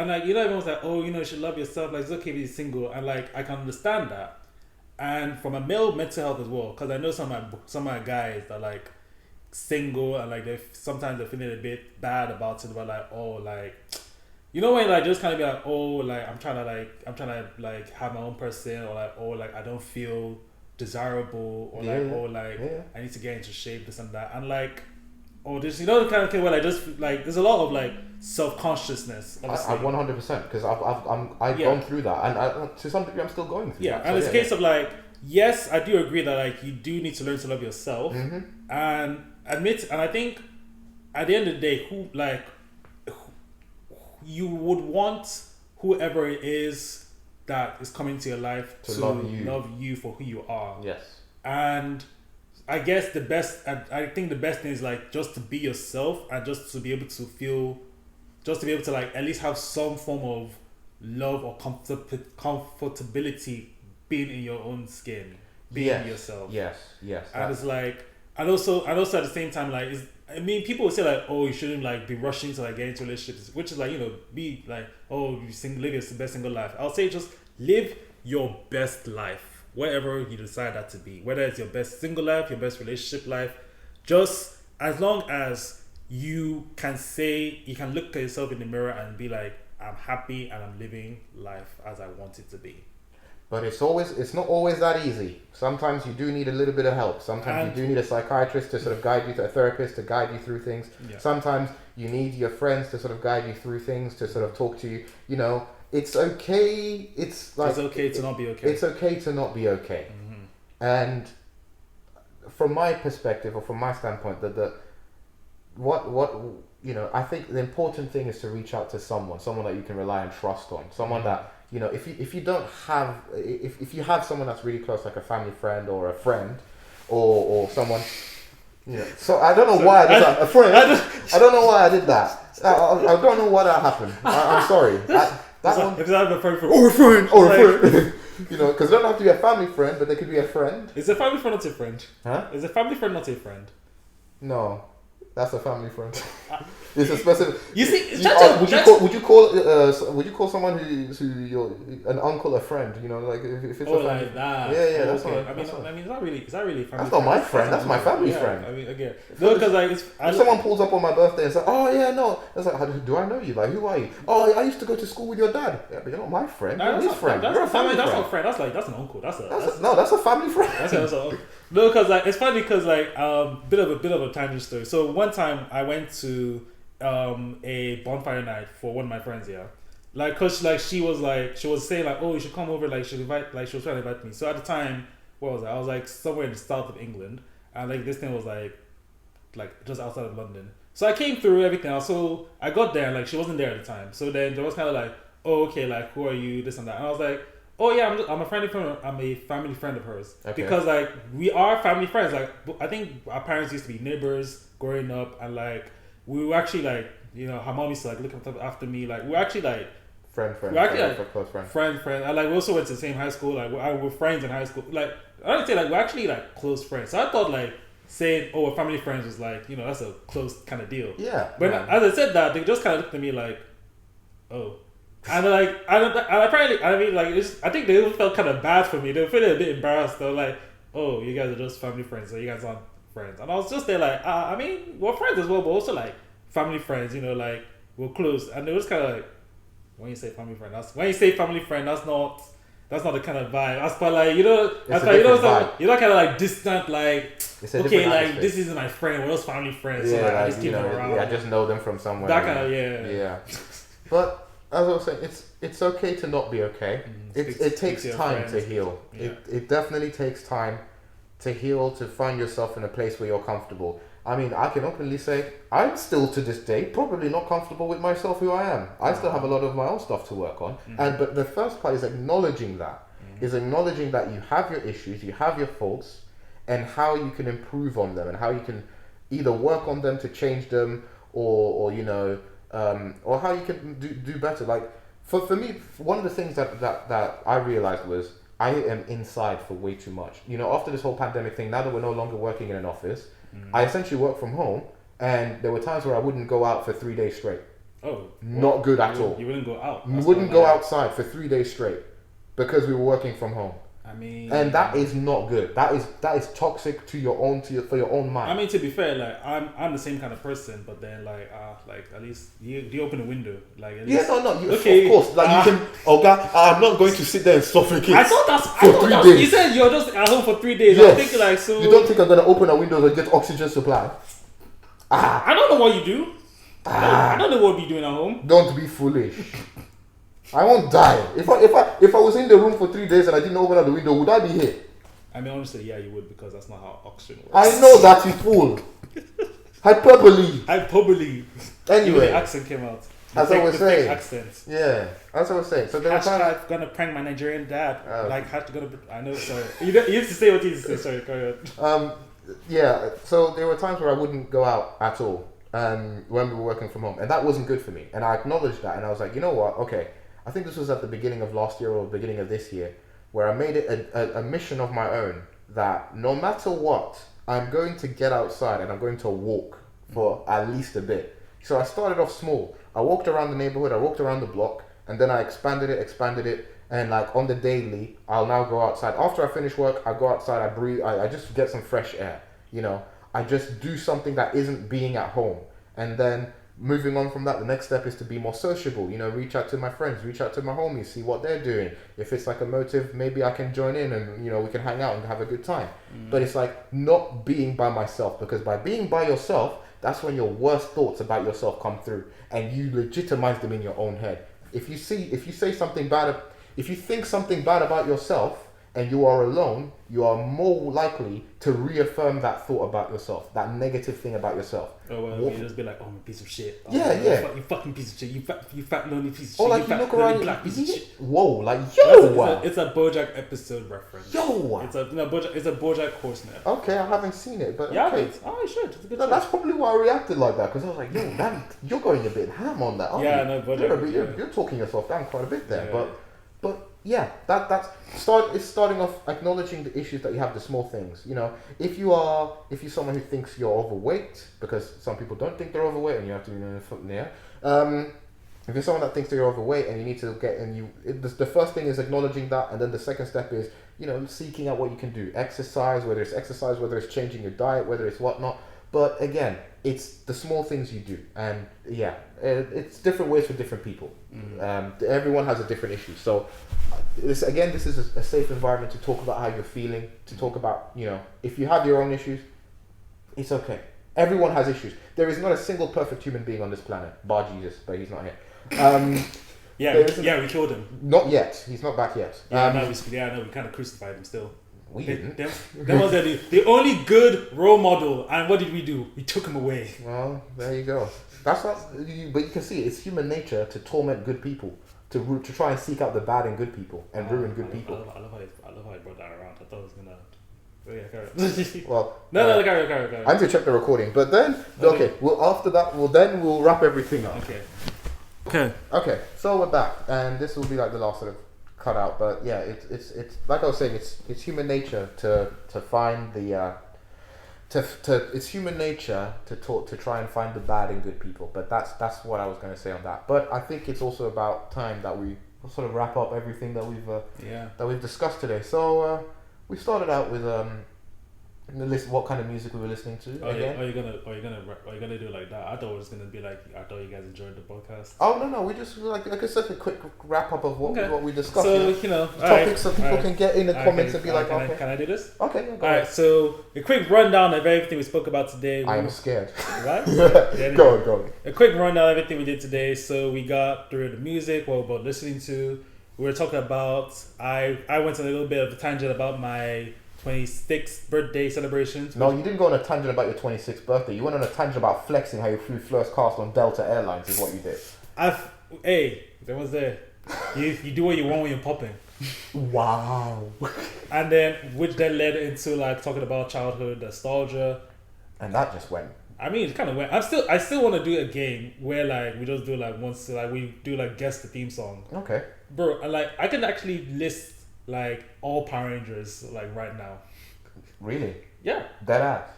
should love yourself, like it's okay to be single, and like I can understand that, and from a male mental health as well, because I know some of my guys that like single and like sometimes they're feeling a bit bad about it, but like when like just kind of be like I'm trying to have my own person, or like I don't feel desirable, or I need to get into shape, this and that, and like this the kind of thing where like just like there's a lot of like self-consciousness. I 100%, because I've gone through that, and to some degree I'm still going through that. And it's a case of like, yes, I do agree that like you do need to learn to love yourself, and admit, and I think at the end of the day, you would want whoever it is that is coming to your life to love you for who you are. Yes. And I guess I think the best thing is like just to be yourself, and just to be able to like at least have some form of love or comfortability being in your own skin, being yourself. Yes. And it's like, and also at the same time, like, people will say like, oh, you shouldn't like be rushing to like get into relationships, which is like, be like, oh, live your best single life. I'll say just live your best life, whatever you decide that to be, whether it's your best single life, your best relationship life, just as long as you can look at yourself in the mirror and be like, I'm happy and I'm living life as I want it to be. But it's not always that easy. Sometimes you do need a little bit of help. Sometimes you do need a psychiatrist to sort of guide you, to a therapist to guide you through things. Yeah. Sometimes you need your friends to sort of guide you through things, to sort of talk to you. It's okay. It's okay to not be okay. It's okay to not be okay. And from my perspective, or from my standpoint, I think the important thing is to reach out to someone that you can rely and trust on, someone that. If you don't have, if you have someone that's really close, like a family friend or a friend, or someone, So I don't know why I did that. A friend. I don't know why I did that. I don't know why that happened. I'm sorry. If I have a friend or a friend, because it don't have to be a family friend, but they could be a friend. Is a family friend not a friend? Huh? Is a family friend not a friend? No. That's a family friend. It's a specific. You see, would you call someone who you're an uncle a friend? Like if it's a family. Like that. Yeah. That's okay. Not, I mean, is that really family? That's not my friend. That's my family friend. I mean, again, no, because like if someone pulls up on my birthday and says, "Oh yeah, no," it's like, "Do I know you? Like, who are you?" "Oh, I used to go to school with your dad." Yeah, but you're not my friend. You're his friend. You're a family friend. That's not a friend. That's an uncle. That's a family friend. No, because like it's funny because like bit of a tangent story. So one time I went to a bonfire night for one of my friends. Yeah, like cause like she was saying like, oh, you should come over. Like she was trying to invite me. So at the time, what was I? I was like somewhere in the south of England, and like this thing was like just outside of London. So I came through everything else. So I got there, and like she wasn't there at the time. So then there was kind of like, oh, okay, like who are you? This and that. And I was like, oh yeah, I'm a family friend of hers. Okay. Because like we are family friends. Like I think our parents used to be neighbors growing up, and like we were actually like, her mom used to like look after me. Like we're actually like friend. We're actually like close friend. And like we also went to the same high school. Like we're friends in high school. Like I don't say like we're actually like close friends. So I thought like saying, "Oh, we're family friends," was like, that's a close kind of deal. Yeah. But as I said that, they just kind of looked at me like, "Oh," and they're like, and apparently, I mean, like, I think they even felt kind of bad for me. They were feeling a bit embarrassed. They were like, "Oh, you guys are just family friends, so you guys aren't friends." And I was just there like, I mean, we're friends as well, but also like family friends. Like we're close. And it was kind of like, when you say family friend, that's not the kind of vibe. That's quite like, that's like, you're not kind of like distant, like, okay, like this isn't my friend, we're just family friends. Yeah, so like, I like, just keep them around. I just know them from somewhere. That kind of, yeah. But as I was saying, it's okay to not be okay. It takes time to heal. Yeah. It definitely takes time to heal, to find yourself in a place where you're comfortable. I mean, I can openly say I'm still to this day probably not comfortable with myself, who I am. I still have a lot of my own stuff to work on. But the first part is acknowledging that. Is acknowledging that you have your issues, you have your faults, and how you can improve on them, and how you can either work on them to change them, or how you can do better. Like for me, one of the things that I realized was I am inside for way too much. After this whole pandemic thing, now that we're no longer working in an office, I essentially work from home, and there were times where I wouldn't go out for 3 days straight. Oh, not good at all. You wouldn't go out. Wouldn't go outside for 3 days straight because we were working from home. I mean, and that is not good. That is toxic for your own mind. I mean, to be fair, like I'm the same kind of person, but then like at least you open a window, like at least, okay, of course, like you can. Okay, I'm not going to sit there and suffocate. I thought 3 days. You said you're just at home for 3 days. Yes. I think like so. You don't think I'm gonna open a window and get oxygen supply? I don't know what you do. I don't know what we'll be doing at home. Don't be foolish. I won't die. If I was in the room for 3 days and I didn't open up the window, would I be here? I mean, honestly, yeah, you would, because that's not how oxygen works. I know that, you fool. Hyperbole. Anyway, the accent came out. As I was saying. Accents. Yeah, as I was saying. So there was hashtag gonna prank my Nigerian dad. I know. Sorry, you used to say what you used to say. Sorry, carry on. Yeah. So there were times where I wouldn't go out at all. When we were working from home, and that wasn't good for me. And I acknowledged that, and I was like, you know what? Okay. I think this was at the beginning of last year or the beginning of this year, where I made it a mission of my own that no matter what, I'm going to get outside and I'm going to walk for at least a bit. So I started off small. I walked around the neighborhood, I walked around the block, and then I expanded it, and like on the daily, I'll now go outside. After I finish work, I go outside, I breathe, I just get some fresh air, I just do something that isn't being at home. And then moving on from that, the next step is to be more sociable, reach out to my friends, reach out to my homies, see what they're doing. If it's like a motive, maybe I can join in and, we can hang out and have a good time. But it's like not being by myself, because by being by yourself, that's when your worst thoughts about yourself come through and you legitimize them in your own head. If you think something bad about yourself and you are alone, you are more likely to reaffirm that thought about yourself, that negative thing about yourself. Oh, well, you just be like, oh, I'm a piece of shit. Oh, yeah. You fucking piece of shit. You fat lonely piece of shit. Or like you look around, black piece of shit. Whoa, like yo. It's a BoJack episode reference. Yo. It's a BoJack horse now. Okay, I haven't seen it, but yeah, okay. Oh, you should. It's a good show. That's probably why I reacted like that, because I was like, yo, man, you're going a bit ham on that. Yeah, no, BoJack. You're talking yourself down quite a bit there, but yeah, that's starting off acknowledging the issues that you have, the small things. If you're someone who thinks you're overweight, because some people don't think they're overweight, and you have to if you're someone that thinks that you're overweight and you need to the first thing is acknowledging that, and then the second step is seeking out what you can do, whether it's changing your diet, whether it's whatnot. But again, it's the small things you do, and yeah, it's different ways for different people. Everyone has a different issue. So this is a safe environment to talk about how you're feeling, to talk about, if you have your own issues, it's okay. Everyone has issues. There is not a single perfect human being on this planet, bar Jesus, but he's not here. We killed him. Not yet. He's not back yet. We kind of crucified him still. We didn't. That was the only good role model, and what did we do? We took him away. Well, there you go. That's not. But you can see it's human nature to torment good people, to try and seek out the bad in good people and ruin good people. I love how he brought that around. I thought it was gonna. Oh, yeah, carry on. Well, carry on. I need to check the recording, but then after that, we'll wrap everything up. Okay. So we're back, and this will be like the last sort of cut out, but yeah, it's like I was saying, it's human nature to find it's human nature to try and find the bad in good people. But that's what I was going to say on that. But I think it's also about time that we sort of wrap up everything that we've discussed today. So we started out with the list, what kind of music we were listening to. Are you gonna do it like that? I thought it was gonna be like, I thought you guys enjoyed the podcast. Oh no, we just like I said, a quick wrap up of what we discussed. So topics so people can get in the comments and be like, okay, can I do this? Okay. Yeah, all right. So a quick rundown of everything we spoke about today. I am scared. Right? Go on. A quick rundown of everything we did today. So we got through the music, what we're about listening to. We were talking about. I went on a little bit of a tangent about my 26th birthday celebrations. No, you didn't go on a tangent about your 26th birthday. You went on a tangent about flexing how you flew first class on Delta Airlines is what you did. There was there. You do what you want when you're popping. Wow. And then, which then led into like talking about childhood nostalgia. And that just went. I mean, it kind of went. I still want to do a game where like we just do like once, like we do like guess the theme song. Okay. Bro, I can actually list like all Power Rangers like right now. Really? Yeah. Dead ass.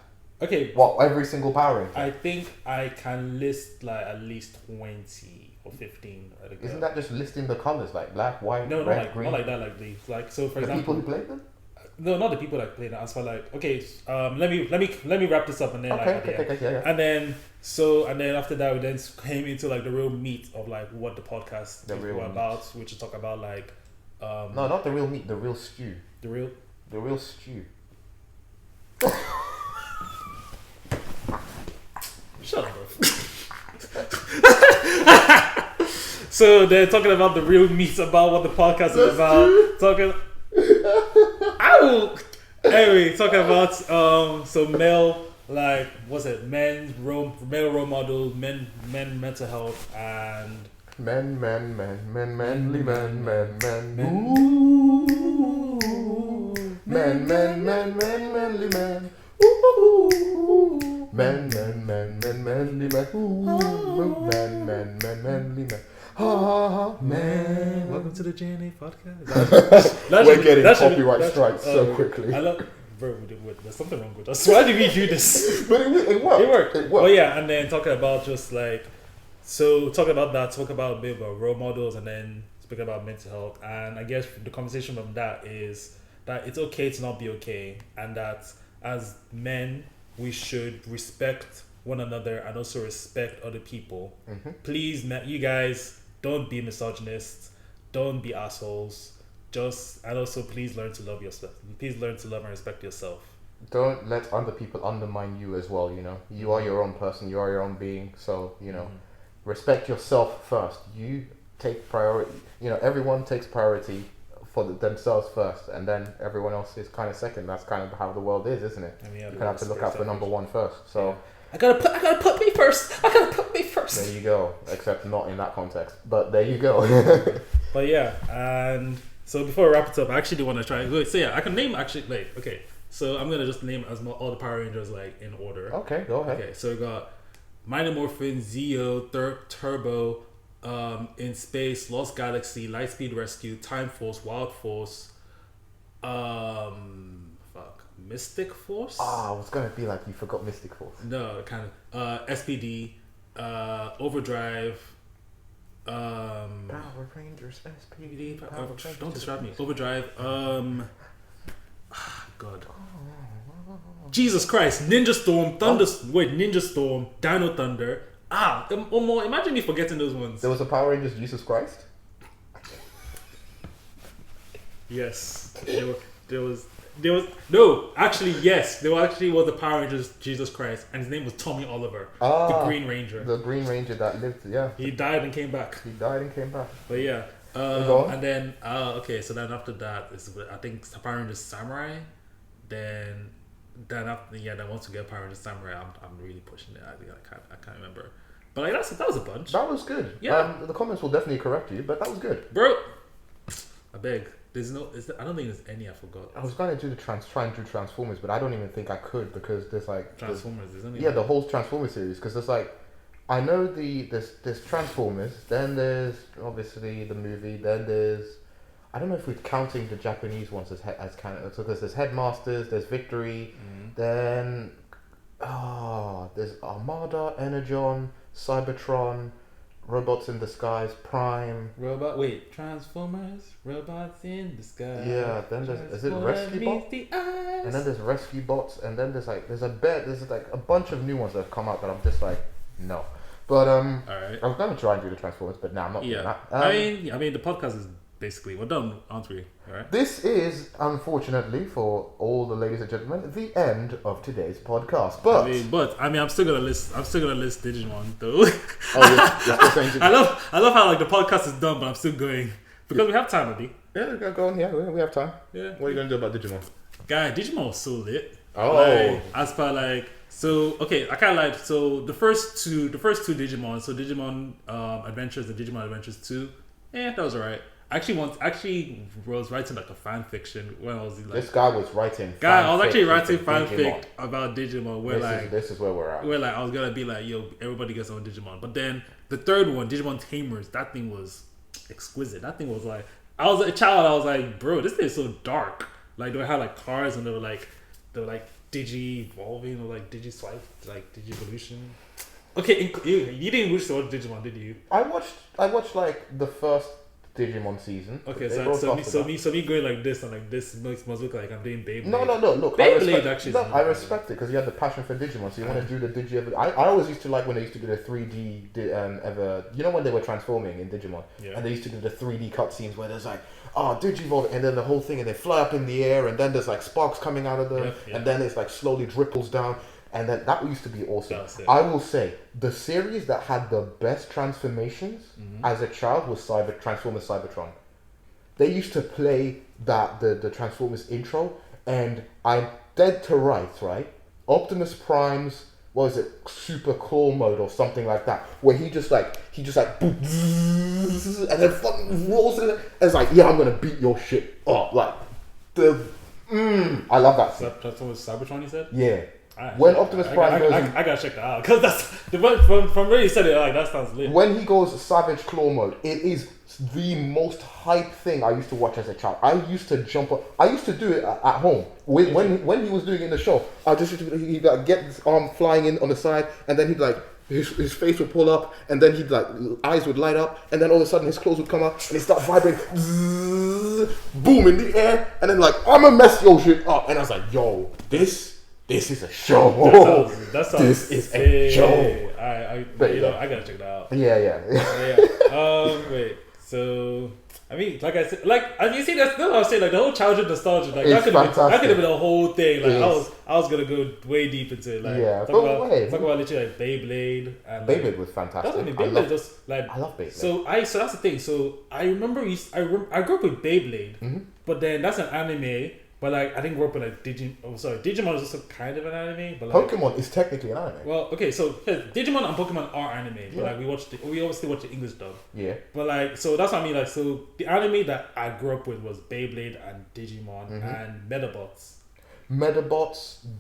Okay. What, every single Power Ranger? I think I can list like at least 20 or 15. Isn't that just listing the colors like black, white, red, green? Not like that. Like the so for the example, people who played them. No, not the people that played it. As for like, okay, let me wrap this up and then yeah. And then after that we then came into like the real meat of like what the podcast is about, which is talk about like. No, not the real meat. The real stew. The real stew. Shut up, bro. So they're talking about the real meat about what the podcast is about. Anyway, talking about so male, like what's it? Male role model, men mental health, and manly man. Manly man. Manly man. Man. Welcome to the JNA podcast. We're getting copyright strikes so quickly. I love, bro. There's something wrong with us. Why did we do this? But it worked. Well, yeah, and then talking about just like, so talking about that, talk about a bit about role models, and then speaking about mental health. And I guess the conversation from that is that it's okay to not be okay, and that as men we should respect one another and also respect other people. Mm-hmm. Please, you guys, don't be misogynists, don't be assholes. And also please learn to love yourself. Please learn to love and respect yourself. Don't let other people undermine you as well. You are your own person. You are your own being. So respect yourself first. You take priority. Everyone takes priority for themselves first, and then everyone else is kind of second. That's kind of how the world is, isn't it? You kind of have to look out for number one first. So. Yeah. I gotta put me first. There you go. Except not in that context. But there you go. But yeah, and so before we wrap it up, I actually want to try. So yeah, I can name okay. So I'm gonna just name all the Power Rangers like in order. Okay, go ahead. Okay, so we got Mighty Morphin, Zeo, Turbo, In Space, Lost Galaxy, Lightspeed Rescue, Time Force, Wild Force, Mystic Force? I was gonna be like, you forgot Mystic Force. No, kind of. SPD, Overdrive, Power Rangers, SPD, don't distract me. Overdrive, God. Jesus Christ, Ninja Storm, Ninja Storm, Dino Thunder. Imagine me forgetting those ones. There was a Power Rangers Jesus Christ? Yes. There was yes. There actually was the Power Rangers Jesus Christ, and his name was Tommy Oliver, the Green Ranger. The Green Ranger that lived, yeah. He died and came back. But yeah, and then so then after that is I think Power Rangers Samurai. Then after once we get Power Rangers Samurai, I'm really pushing it. I can't remember. But like that was a bunch. That was good. Yeah. The comments will definitely correct you, but that was good, bro. I beg. I don't think there's any I forgot. I was going to do try and do Transformers, but I don't even think I could because there's like Transformers, isn't it? Yeah, the whole Transformers series, because there's like I know there's Transformers, then there's obviously the movie, then there's I don't know if we're counting the Japanese ones as kind of, so there's Headmasters, there's Victory, then There's Armada, Energon, Cybertron, Robots in Disguise, Prime. Transformers, robots in disguise. Yeah, then is it Rescue Bots? And then there's Rescue Bots, and then there's a bunch of new ones that have come out that I'm just like, no. But Alright. I was gonna try and do the Transformers, but now I'm not doing that. I mean the podcast is basically we're done, aren't we? Alright. This is, unfortunately, for all the ladies and gentlemen, the end of today's podcast. But I'm still gonna list Digimon though. I love how like the podcast is done, but I'm still going because we have time, Abby. Yeah, go on. Yeah, we have time. Yeah. What are you gonna do about Digimon? Guy, Digimon was so lit. Oh. Like, as per like, so okay, I kind of like the first two Digimon, so Digimon Adventures and Digimon Adventures 2. That was alright. I actually was writing like a fan fiction when I was like. This guy was writing. I was actually writing fanfic about Digimon. This is where we're at. Where like I was gonna be like, yo, everybody gets on Digimon. But then the third one, Digimon Tamers, that thing was exquisite. That thing was like, I was a child. I was like, bro, this thing is so dark. Like they had like cars and they were like Digi evolving or like Digi swipe, like Digi evolution. Okay, you didn't wish to watch Digimon, did you? I watched like the first Digimon season. Okay, so me going like this and like this must look like I'm doing Beyblade. No. Look, I respect it because you have the passion for Digimon, so you want to do the Digi. I always used to like when they used to do the 3D ever. You know when they were transforming in Digimon, and they used to do the 3D cutscenes where there's like, Digivolve, and then the whole thing, and they fly up in the air, and then there's like sparks coming out of them, and then it's like slowly dripples down. And then that used to be awesome. I will say the series that had the best transformations as a child was Transformers Cybertron. They used to play the Transformers intro, and I'm dead to rights, right? Optimus Prime's Super Claw mode or something like that, where he just like boop, and then fucking rolls in it, and it's like, yeah, I'm gonna beat your shit up. Like I love that scene. Transformers Cybertron, you said? Yeah. When Optimus Prime goes, I gotta check that out because that's from where you said it. Like that sounds lit. When he goes Savage Claw mode, it is the most hype thing I used to watch as a child. I used to jump up. I used to do it at home when he was doing it in the show. He'd like get his arm flying in on the side, and then he'd like his face would pull up, and then he'd like eyes would light up, and then all of a sudden his clothes would come up, and he'd start vibrating, boom in the air, and then like I'm gonna mess your shit up, and I was like, yo, this is a show. This is a show. I gotta check that out. Yeah. Wait. So I mean, like I said, like as you see, that's what I was saying. Like the whole childhood nostalgia, like that could have been a whole thing. Like I was gonna go way deep into it. Like talk about literally like Beyblade. And Beyblade was fantastic. That's what I mean. Beyblade just like I love Beyblade. So that's the thing. So I remember I grew up with Beyblade, but then that's an anime. But like I think we're up with like Digimon is also kind of an anime, but like Pokemon is technically an anime. Well, okay, so Digimon and Pokemon are anime, but like we obviously watch the English dub. Yeah. But like so that's what I mean. Like so the anime that I grew up with was Beyblade and Digimon and Medabots,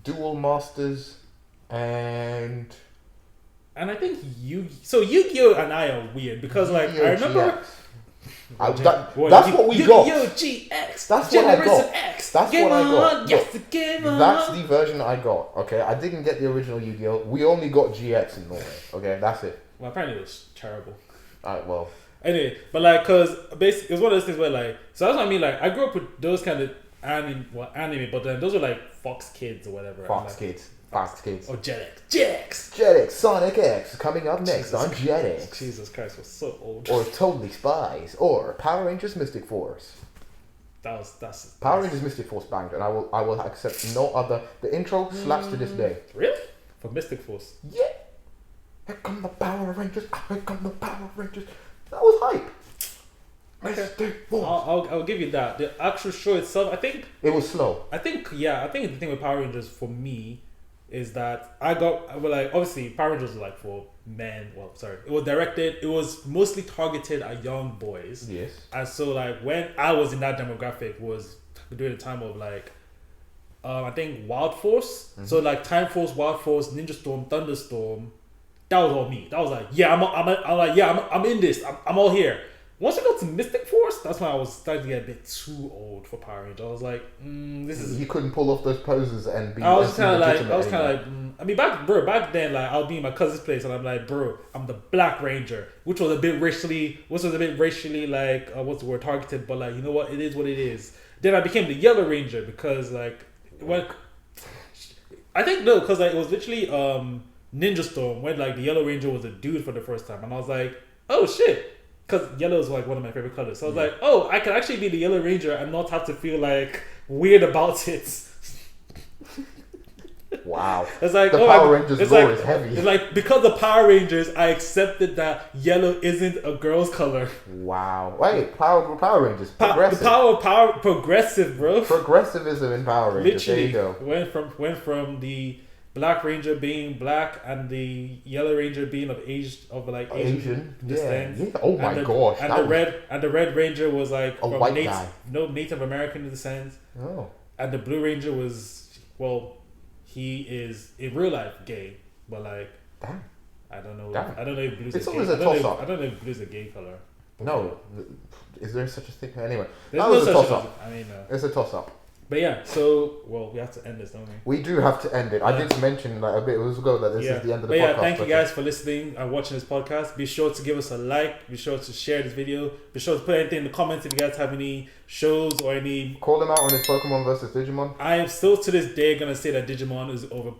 Duel Masters, and I think Yu-Gi-Oh and I are weird because like I remember. That's what we got. Yo, GX. That's what I got. X. That's what I got. Yes, the game on. That's the version I got. Okay, I didn't get the original Yu-Gi-Oh. We only got GX in Norway. Okay, that's it. Well, apparently it was terrible. Alright, well. Anyway, but like, cause basically, it's one of those things where like, so that's what I mean. Like, I grew up with those kind of anime, but then those were like Fox Kids or whatever. Fox Kids. Or Jetix. Sonic X coming up next on Jetix. Jesus Christ, was so old. Or Totally Spies, or Power Rangers Mystic Force. That's Power Rangers Mystic Force banged, and I will accept no other. The intro slaps to this day. Really? For Mystic Force? Yeah. Here come the Power Rangers. Here come the Power Rangers. That was hype. Okay. I'll give you that. The actual show itself, I think it was slow. I think the thing with Power Rangers for me is that obviously Power Rangers was like for men. Well, sorry, it was mostly targeted at young boys. Yes. And so like when I was in that demographic was during the time of like I think Wild Force. So like Time Force, Wild Force, Ninja Storm, Thunderstorm. That was all me. That was like I'm in this. I'm all here. Once I got to Mystic Force, that's when I was starting to get a bit too old for Power Rangers. I was like, this is. You couldn't pull off those poses and be. I was kind of like, I mean, back then, like, I'll be in my cousin's place and I'm like, bro, I'm the Black Ranger, which was a bit racially, like, what's the word, targeted, but like, you know what, it is what it is. Then I became the Yellow Ranger because like, because like, it was literally Ninja Storm when like the Yellow Ranger was a dude for the first time, and I was like, oh shit, because yellow is like one of my favorite colors. So I was like, oh, I can actually be the Yellow Ranger and not have to feel like weird about it. Wow. It's like, the Power Rangers lore is heavy. It's like, because of Power Rangers, I accepted that yellow isn't a girl's color. Wow. Wait, Power Rangers. Progressive. The power progressive, bro. Progressivism in Power Rangers. Literally, there you go. Went from the Black Ranger being black and the Yellow Ranger being of Asian descent. Yeah. Oh my gosh. And the Red Ranger was like a white guy. Native American descent. Oh. And the Blue Ranger was, well, he is in real life gay, but like, damn. I don't know. Damn. I don't know if blue's it's a gay. always a toss-up. I don't know if blue's a gay color. No. Is there such a thing? Anyway, there's that was a toss-up. I mean, it's a toss-up. But yeah, so, well, we have to end this, don't we? We do have to end it. Yeah. I did mention like a bit ago that this is the end of the podcast. Yeah, thank you guys for listening and watching this podcast. Be sure to give us a like. Be sure to share this video. Be sure to put anything in the comments if you guys have any shows or any... Call them out on this Pokemon versus Digimon. I am still to this day going to say that Digimon over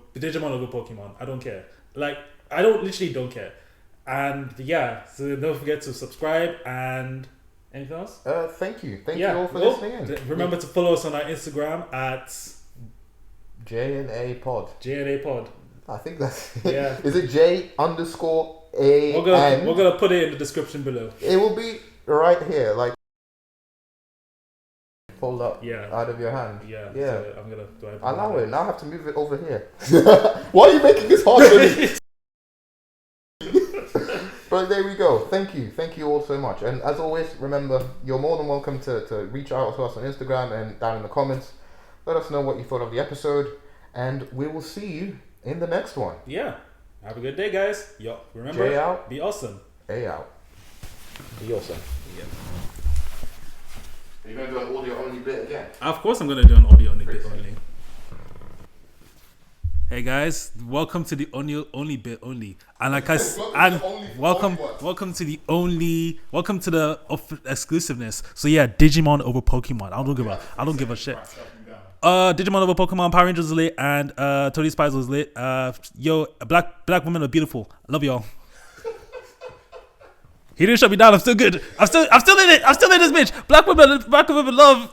Pokemon. I don't care. Like, I literally don't care. And yeah, so don't forget to subscribe and... Anything else? Thank you. Thank you all for listening in. Remember to follow us on our Instagram at JNA Pod. JNA Pod. I think that's it. Yeah. Is it J_A? We're gonna put it in the description below. It will be right here, like fold up out of your hand. Yeah. Yeah. So I'm gonna allow it. Now I have to move it over here. Why are you making this hard for me? But there we go. Thank you all so much. And as always, remember, you're more than welcome to reach out to us on Instagram and down in the comments. Let us know what you thought of the episode, and we will see you in the next one. Yeah. Have a good day, guys. Yo, remember, J out. Be awesome. A out. Be awesome. Yeah. Are you going to do an audio only bit again? Of course I'm going to do an audio only bit only. Hey guys, welcome to the only bit only, and like welcome to the exclusiveness. So yeah, Digimon over Pokemon. I don't give a shit. Digimon over Pokemon, Power Rangers was lit, and Tony Spies was lit. Black women are beautiful. I love y'all. He didn't shut me down. I'm still good. I'm still in it. I'm still in this bitch. Black women love.